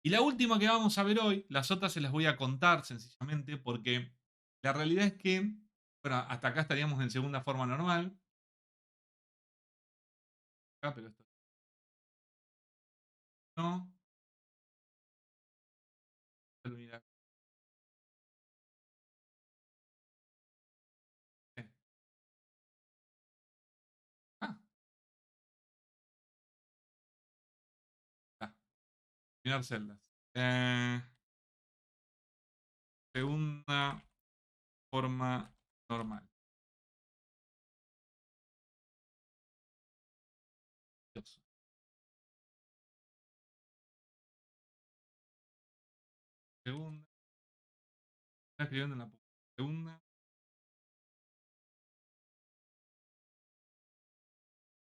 Y la última que vamos a ver hoy, las otras se las voy a contar sencillamente porque la realidad es que, bueno, hasta acá estaríamos en segunda forma normal. Acá, pero esto no. Ah, acá. Mirar celdas. Eh, Segunda forma normal. Dios. Segunda. Está escribiendo en la segunda.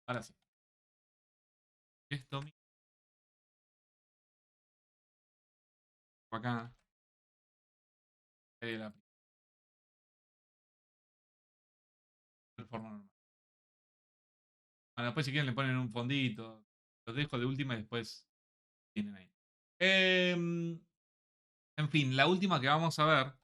Ahora sí. Esto mismo acá. La primera forma normal. Bueno, después si quieren le ponen un fondito. Los dejo de última y después tienen ahí. En fin, la última que vamos a ver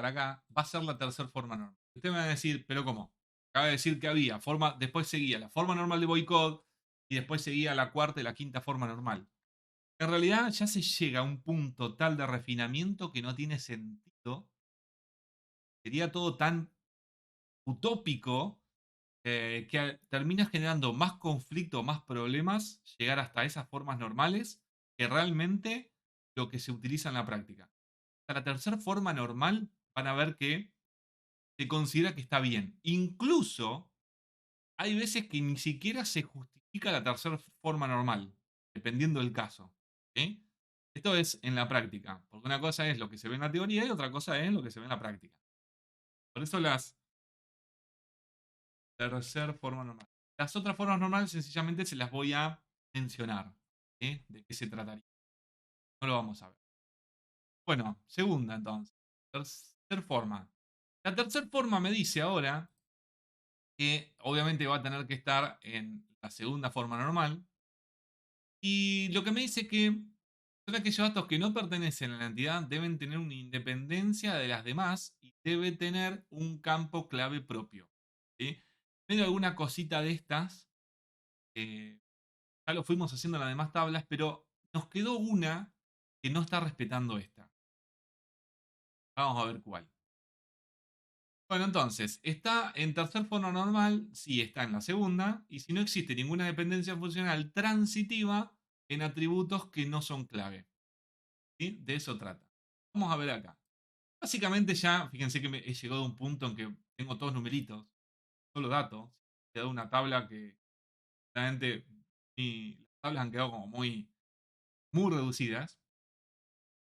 acá va a ser la tercera forma normal. Usted me va a decir, pero ¿cómo? Acaba de decir que había forma, después seguía la forma normal de boicot y después seguía la cuarta y la quinta forma normal. En realidad ya se llega a un punto tal de refinamiento que no tiene sentido. Sería todo tan utópico que termina generando más conflicto, más problemas, llegar hasta esas formas normales que realmente lo que se utiliza en la práctica. Hasta la tercera forma normal van a ver que se considera que está bien. Incluso hay veces que ni siquiera se justifica la tercera forma normal, dependiendo del caso. ¿Sí? Esto es en la práctica, porque una cosa es lo que se ve en la teoría y otra cosa es lo que se ve en la práctica. Por eso las tercera forma normal. Las otras formas normales sencillamente se las voy a mencionar. ¿Sí? ¿De qué se trataría? No lo vamos a ver. Bueno, segunda entonces. Tercer forma. La tercera forma me dice ahora que obviamente va a tener que estar en la segunda forma normal. Y lo que me dice que son aquellos datos que no pertenecen a la entidad deben tener una independencia de las demás y debe tener un campo clave propio. ¿Sí? Tengo alguna cosita de estas. Ya lo fuimos haciendo en las demás tablas, pero nos quedó una que no está respetando esta. Vamos a ver cuál. Bueno, entonces, ¿está en tercer forma normal? Sí, está en la segunda. Y si no existe ninguna dependencia funcional transitiva en atributos que no son clave. ¿Sí? De eso trata. Vamos a ver acá. Básicamente ya, fíjense que he llegado a un punto en que tengo todos numeritos, solo datos. He dado una tabla que realmente las tablas han quedado como muy reducidas.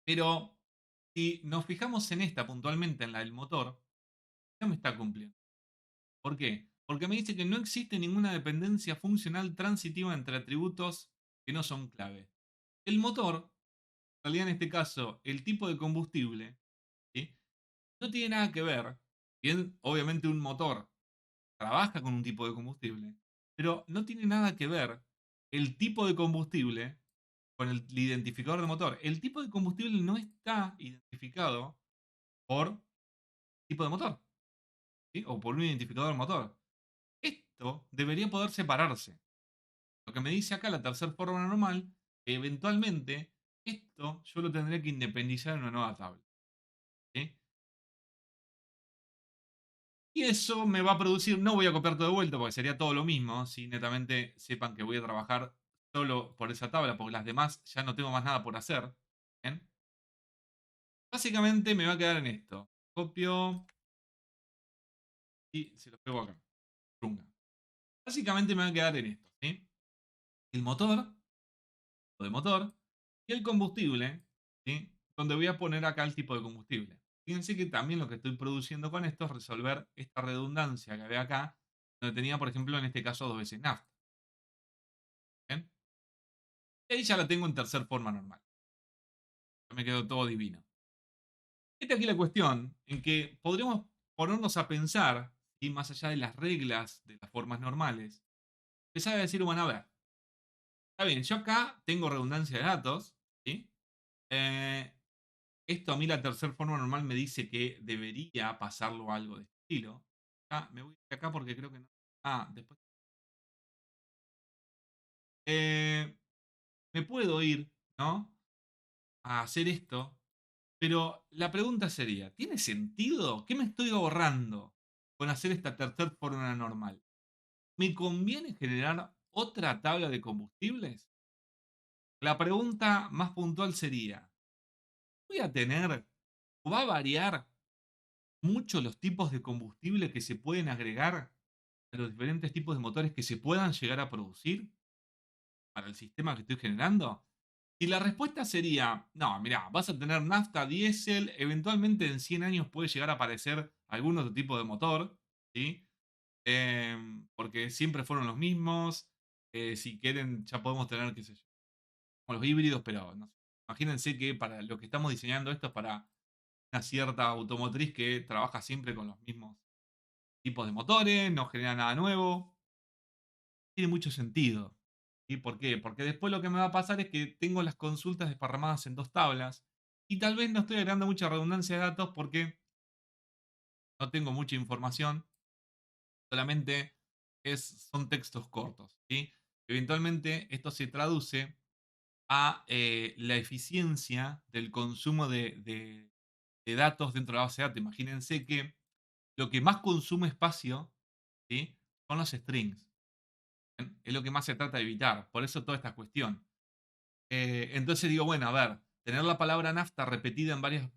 Pero si nos fijamos en esta puntualmente, en la del motor, ya me está cumpliendo. ¿Por qué? Porque me dice que no existe ninguna dependencia funcional transitiva entre atributos que no son clave. El motor, en realidad en este caso, el tipo de combustible, ¿sí?, no tiene nada que ver. Bien, obviamente un motor trabaja con un tipo de combustible, pero no tiene nada que ver el tipo de combustible con el identificador de motor. El tipo de combustible no está identificado por tipo de motor, ¿sí? O por un identificador de motor. Esto debería poder separarse. Lo que me dice acá la tercera forma normal, que eventualmente esto yo lo tendré que independizar en una nueva tabla, ¿sí? Y eso me va a producir, no voy a copiar todo de vuelta porque sería todo lo mismo, si netamente sepan que voy a trabajar solo por esa tabla, porque las demás ya no tengo más nada por hacer. ¿Bien? Básicamente me va a quedar en esto. Copio y se lo pego acá. Runga. Básicamente me va a quedar en esto, ¿sí? El motor, o de motor, y el combustible, ¿sí? Donde voy a poner acá el tipo de combustible. Fíjense que también lo que estoy produciendo con esto es resolver esta redundancia que había acá, donde tenía, por ejemplo, en este caso dos veces nafta. ¿Bien? Y ahí ya la tengo en tercer forma normal. Ya me quedó todo divino. Esta aquí la cuestión en que podremos ponernos a pensar, y más allá de las reglas de las formas normales, empezar a decir, bueno, a ver, está bien, yo acá tengo redundancia de datos, ¿sí? Eh, Esto a mí la tercera forma normal me dice que debería pasarlo algo de este estilo. Ah, me voy de acá porque creo que no. Ah, después. Eh, Me puedo ir, ¿no? A hacer esto. Pero la pregunta sería, ¿tiene sentido? ¿Qué me estoy ahorrando con hacer esta tercera forma normal? ¿Me conviene generar otra tabla de combustibles? La pregunta más puntual sería, ¿voy a tener o va a variar mucho los tipos de combustible que se pueden agregar a los diferentes tipos de motores que se puedan llegar a producir para el sistema que estoy generando? Y la respuesta sería, no, mira, vas a tener nafta, diésel, eventualmente en 100 años puede llegar a aparecer algún otro tipo de motor, ¿sí? Porque siempre fueron los mismos. Si quieren, ya podemos tener, qué sé yo, como los híbridos, pero no sé. Imagínense que para lo que estamos diseñando esto es para una cierta automotriz que trabaja siempre con los mismos tipos de motores, no genera nada nuevo. Tiene mucho sentido. ¿Y por qué? Porque después lo que me va a pasar es que tengo las consultas desparramadas en dos tablas y tal vez no estoy agregando mucha redundancia de datos porque no tengo mucha información, solamente son textos cortos. ¿Sí? Eventualmente esto se traduce a la eficiencia del consumo de datos dentro de la base de datos. Imagínense que lo que más consume espacio, ¿sí? Son los strings. ¿Bien? Es lo que más se trata de evitar. Por eso toda esta cuestión. Entonces digo, bueno, a ver, tener la palabra nafta repetida en varias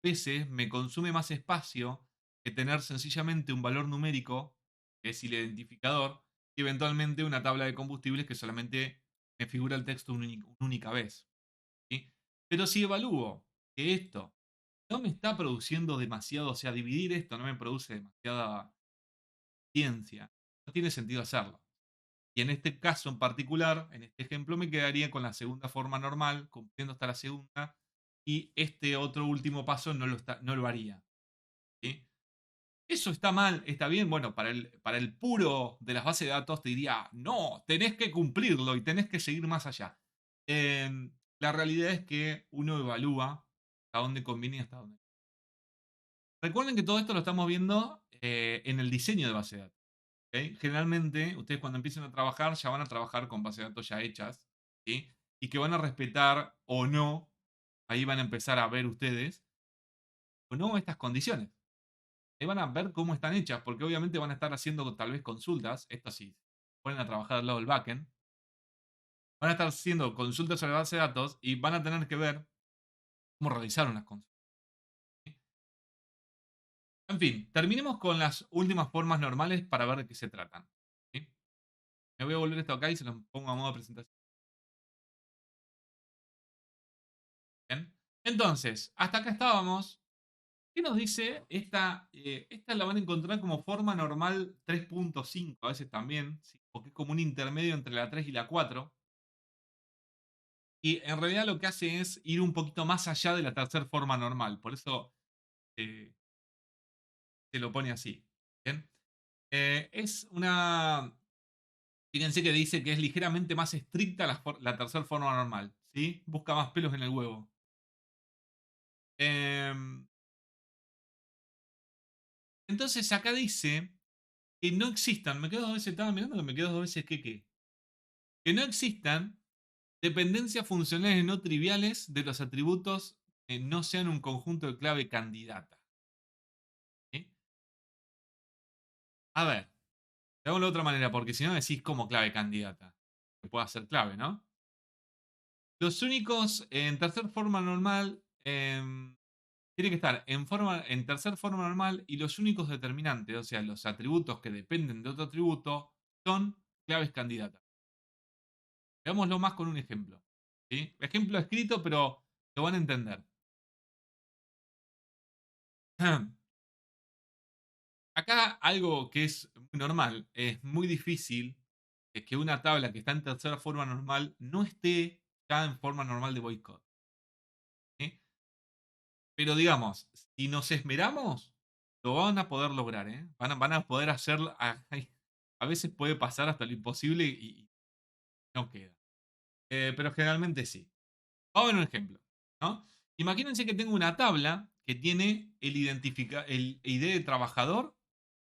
veces me consume más espacio que tener sencillamente un valor numérico, que es el identificador, y eventualmente una tabla de combustibles que solamente me figura el texto una única vez. ¿Sí? Pero si evalúo que esto no me está produciendo demasiado, o sea, dividir esto no me produce demasiada ciencia, no tiene sentido hacerlo. Y en este caso en particular, en este ejemplo, me quedaría con la segunda forma normal, cumpliendo hasta la segunda, y este otro último paso no lo haría. ¿Sí? ¿Eso está mal? ¿Está bien? Bueno, para el puro de las bases de datos te diría, no, tenés que cumplirlo y tenés que seguir más allá. La realidad es que uno evalúa hasta dónde conviene y hasta dónde. Recuerden que todo esto lo estamos viendo en el diseño de base de datos. ¿Ok? Generalmente, ustedes cuando empiecen a trabajar, ya van a trabajar con bases de datos ya hechas, ¿sí? Y que van a respetar o no, ahí van a empezar a ver ustedes, o no estas condiciones. Ahí van a ver cómo están hechas, porque obviamente van a estar haciendo tal vez consultas, esto sí, ponen a trabajar al lado del backend, van a estar haciendo consultas sobre la base de datos y van a tener que ver cómo realizaron las consultas. ¿Sí? En fin, terminemos con las últimas formas normales para ver de qué se tratan. ¿Sí? Me voy a volver esto acá y se los pongo a modo de presentación. Bien. Entonces, hasta acá estábamos. ¿Qué nos dice esta? Esta la van a encontrar como forma normal 3.5, a veces también, ¿sí? Porque es como un intermedio entre la 3 y la 4. Y en realidad lo que hace es ir un poquito más allá de la tercera forma normal. Por eso eh, se lo pone así. ¿Bien? Es una. Fíjense que dice que es ligeramente más estricta la tercera forma normal, ¿sí? Busca más pelos en el huevo. Em, entonces acá dice que no existan, me quedo dos veces, estaba mirando que me quedo dos veces que no existan dependencias funcionales no triviales de los atributos que no sean un conjunto de clave candidata. ¿Sí? A ver, hagámoslo de otra manera, porque si no decís como clave candidata, que pueda ser clave, ¿no? Los únicos en tercer forma normal tiene que estar en tercer forma normal y los únicos determinantes, o sea, los atributos que dependen de otro atributo, son claves candidatas. Veámoslo más con un ejemplo. ¿Sí? Ejemplo escrito, pero lo van a entender. Acá algo que es muy normal, es muy difícil que una tabla que está en tercera forma normal no esté ya en forma normal de boicot. ¿Sí? Pero digamos, si nos esmeramos, lo van a poder lograr, ¿eh? Van a poder hacerlo. A veces puede pasar hasta lo imposible y no queda. Pero generalmente sí. Vamos a ver un ejemplo, ¿no? Imagínense que tengo una tabla que tiene el ID de trabajador,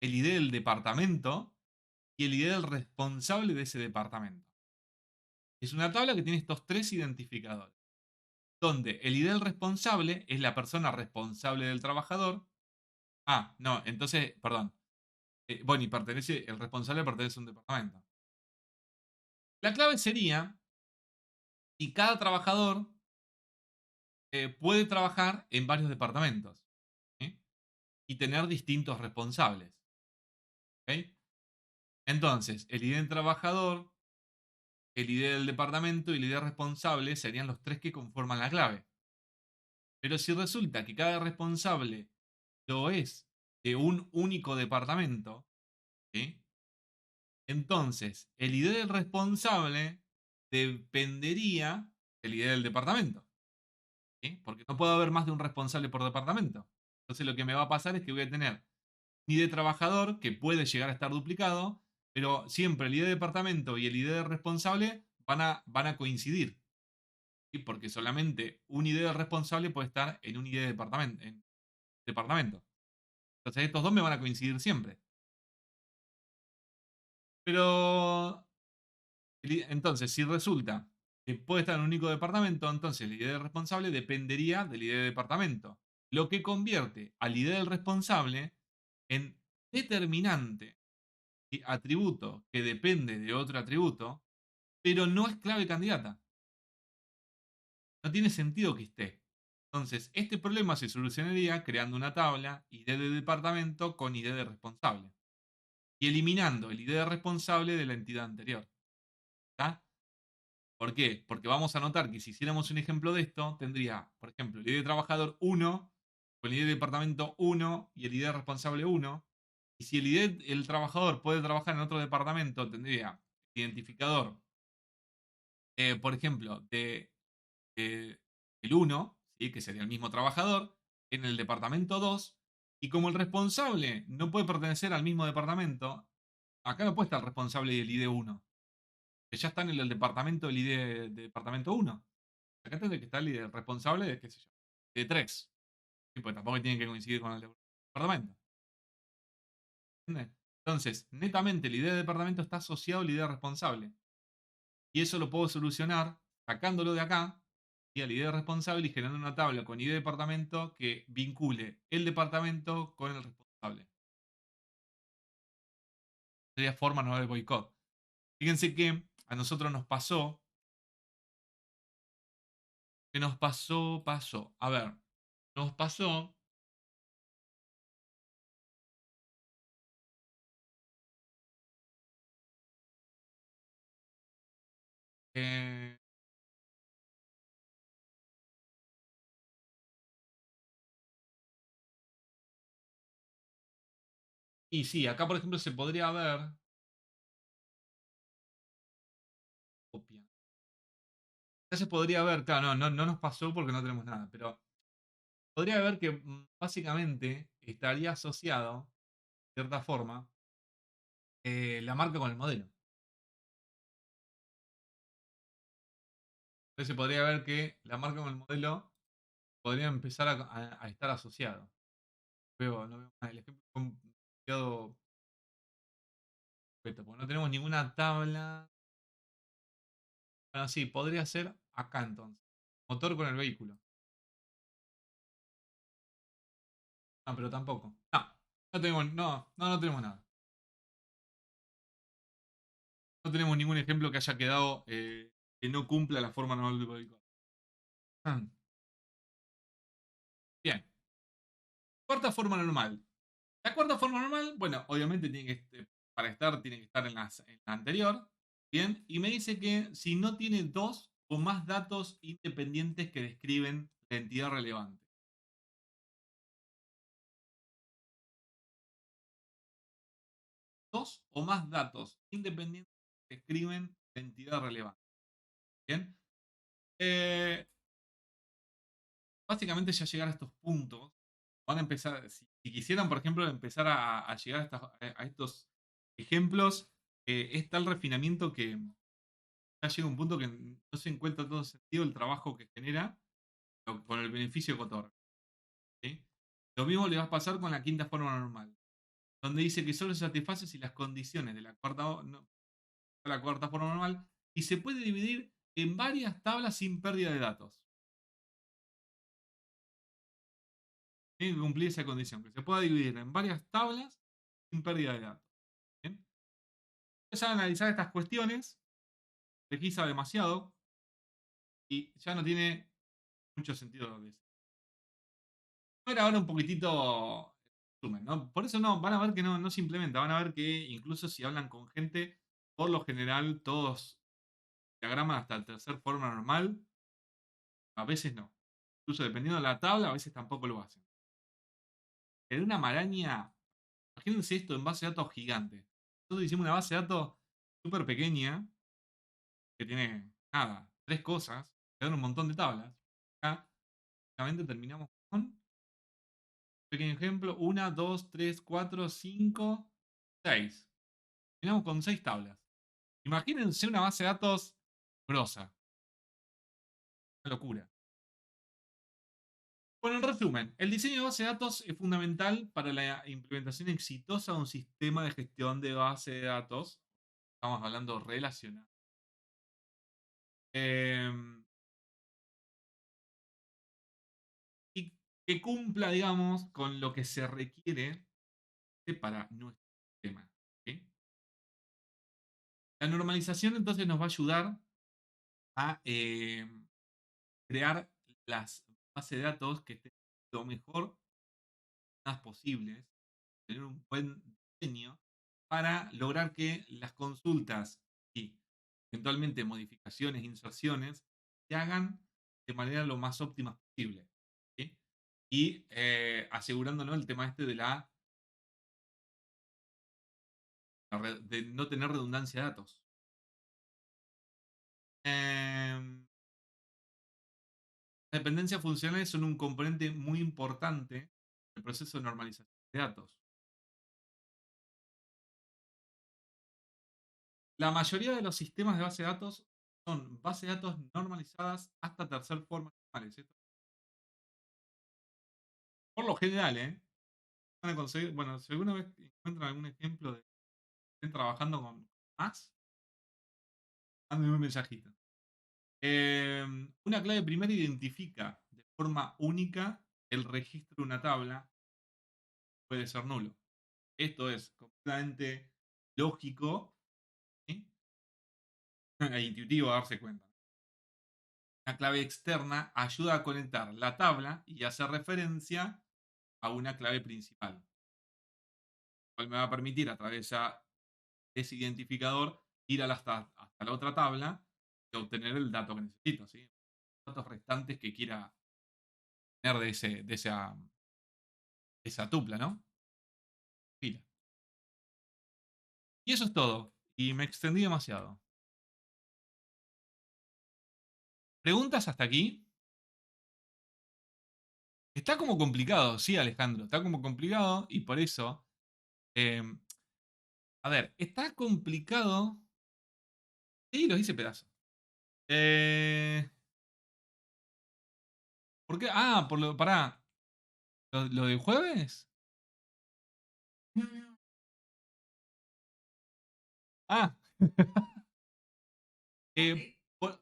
el ID del departamento y el ID del responsable de ese departamento. Es una tabla que tiene estos tres identificadores, donde el ID del responsable es la persona responsable del trabajador. Ah, no, entonces, perdón. Bueno, y el responsable pertenece a un departamento. La clave sería si cada trabajador puede trabajar en varios departamentos, ¿sí? Y tener distintos responsables. ¿Ok? Entonces, el ID del trabajador, el ID del departamento y el ID responsable serían los tres que conforman la clave. Pero si resulta que cada responsable lo es de un único departamento, ¿sí? Entonces el ID del responsable dependería del ID del departamento, ¿sí? Porque no puede haber más de un responsable por departamento. Entonces lo que me va a pasar es que voy a tener un ID de trabajador que puede llegar a estar duplicado, pero siempre el ID de departamento y el ID de responsable van a coincidir, ¿sí? Porque solamente un ID de responsable puede estar en un ID de departamento. Entonces estos dos me van a coincidir siempre. Pero entonces, si resulta que puede estar en un único departamento, entonces el ID del responsable dependería del ID del departamento. Lo que convierte al ID del responsable en determinante y atributo que depende de otro atributo, pero no es clave candidata. No tiene sentido que esté. Entonces, este problema se solucionaría creando una tabla ID de departamento con ID de responsable y eliminando el ID de responsable de la entidad anterior. ¿Está? ¿Por qué? Porque vamos a notar que si hiciéramos un ejemplo de esto, tendría, por ejemplo, el ID de trabajador 1, con el ID de departamento 1 y el ID de responsable 1. Y si el ID el trabajador puede trabajar en otro departamento, tendría identificador, por ejemplo, de el 1, ¿sí? Que sería el mismo trabajador, en el departamento 2. Y como el responsable no puede pertenecer al mismo departamento, acá no puede estar el responsable y el ID 1, que ya están en el departamento del ID de departamento 1. Acá tendría que estar el responsable de, qué sé yo, de 3. Y pues tampoco tienen que coincidir con el departamento. ¿Entiendes? Entonces, netamente la idea de departamento está asociado a la idea responsable. Y eso lo puedo solucionar sacándolo de acá y a la idea responsable y generando una tabla con idea de departamento que vincule el departamento con el responsable. Sería forma no de boicot. Fíjense que a nosotros nos pasó. ¿Qué nos pasó? Pasó. A ver, nos pasó. eh, y sí, acá por ejemplo se podría ver. Copia. Ya se podría ver, claro, no nos pasó porque no tenemos nada, pero podría ver que básicamente estaría asociado, de cierta forma, la marca con el modelo. Entonces se podría ver que la marca con el modelo podría empezar a estar asociado. No veo mal. El ejemplo complicado perfecto, porque no tenemos ninguna tabla. Bueno, sí, podría ser acá entonces. Motor con el vehículo. No, pero tampoco. No, no tenemos nada. No tenemos ningún ejemplo que haya quedado que no cumpla la forma normal del vehículo. Bien. Cuarta forma normal. La cuarta forma normal, bueno, obviamente para estar, tiene que estar en la anterior. Bien. Y me dice que si no tiene dos o más datos independientes que describen la entidad relevante. Dos o más datos independientes que describen la entidad relevante. Bien. Eh, Básicamente ya llegar a estos puntos, van a empezar, si quisieran, por ejemplo, empezar a llegar a estos ejemplos, es tal refinamiento que ya llega un punto que no se encuentra todo sentido el trabajo que genera con el beneficio que otorga. ¿Sí? Lo mismo le va a pasar con la quinta forma normal, donde dice que solo se satisface si las condiciones de la cuarta forma normal y se puede dividir en varias tablas sin pérdida de datos. Tiene que cumplir esa condición, que se pueda dividir en varias tablas sin pérdida de datos. ¿Bien? Empieza a analizar estas cuestiones, requisa demasiado y ya no tiene mucho sentido lo que dice. Voy a grabar un poquitito resumen, ¿no? Por eso no, van a ver que no se implementa, van a ver que incluso si hablan con gente, por lo general todos diagraman hasta el tercer forma normal, a veces no. Incluso dependiendo de la tabla, a veces tampoco lo hacen. En una maraña, imagínense esto en base de datos gigante. Nosotros hicimos una base de datos súper pequeña, que tiene nada, tres cosas, que dan un montón de tablas. Acá, básicamente terminamos con, un pequeño ejemplo, 1, 2, 3, 4, 5, 6. Terminamos con 6 tablas. Imagínense una base de datos grosa. Una locura. Bueno, en resumen, el diseño de base de datos es fundamental para la implementación exitosa de un sistema de gestión de base de datos. Estamos hablando relacional. Eh, y que cumpla, digamos, con lo que se requiere para nuestro sistema. ¿Sí? La normalización entonces nos va a ayudar a crear las bases de datos que estén lo mejor posibles, tener un buen diseño para lograr que las consultas y eventualmente modificaciones, inserciones, se hagan de manera lo más óptima posible. ¿Sí? Y asegurándonos el tema este de de no tener redundancia de datos. Las dependencias funcionales son un componente muy importante del proceso de normalización de datos. La mayoría de los sistemas de base de datos son bases de datos normalizadas hasta tercer forma normales. Por lo general, van a conseguir, bueno, si alguna vez encuentran algún ejemplo de que estén trabajando con más, mándenme un mensajito. Una clave primaria identifica de forma única el registro de una tabla, puede ser nulo. Esto es completamente lógico, ¿sí? E intuitivo a darse cuenta. Una clave externa ayuda a conectar la tabla y hacer referencia a una clave principal, lo cual me va a permitir a través de ese identificador ir hasta la otra tabla y obtener el dato que necesito, ¿sí? Los datos restantes que quiera tener esa tupla, ¿no? Fila. Y eso es todo. Y me extendí demasiado. ¿Preguntas hasta aquí? Está como complicado, sí, Alejandro. Está como complicado y por eso. eh, a ver, está complicado. Sí, los hice pedazos. ¿Por qué? Ah, pará. ¿Lo del jueves? Ah. eh, por-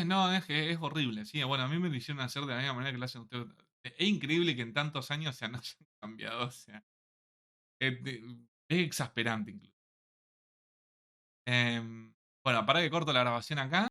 no, es horrible. Sí, bueno, a mí me lo hicieron hacer de la misma manera que lo hacen ustedes. Es increíble que en tantos años se no hayan cambiado. O sea, es exasperante incluso. Bueno, para que corto la grabación acá.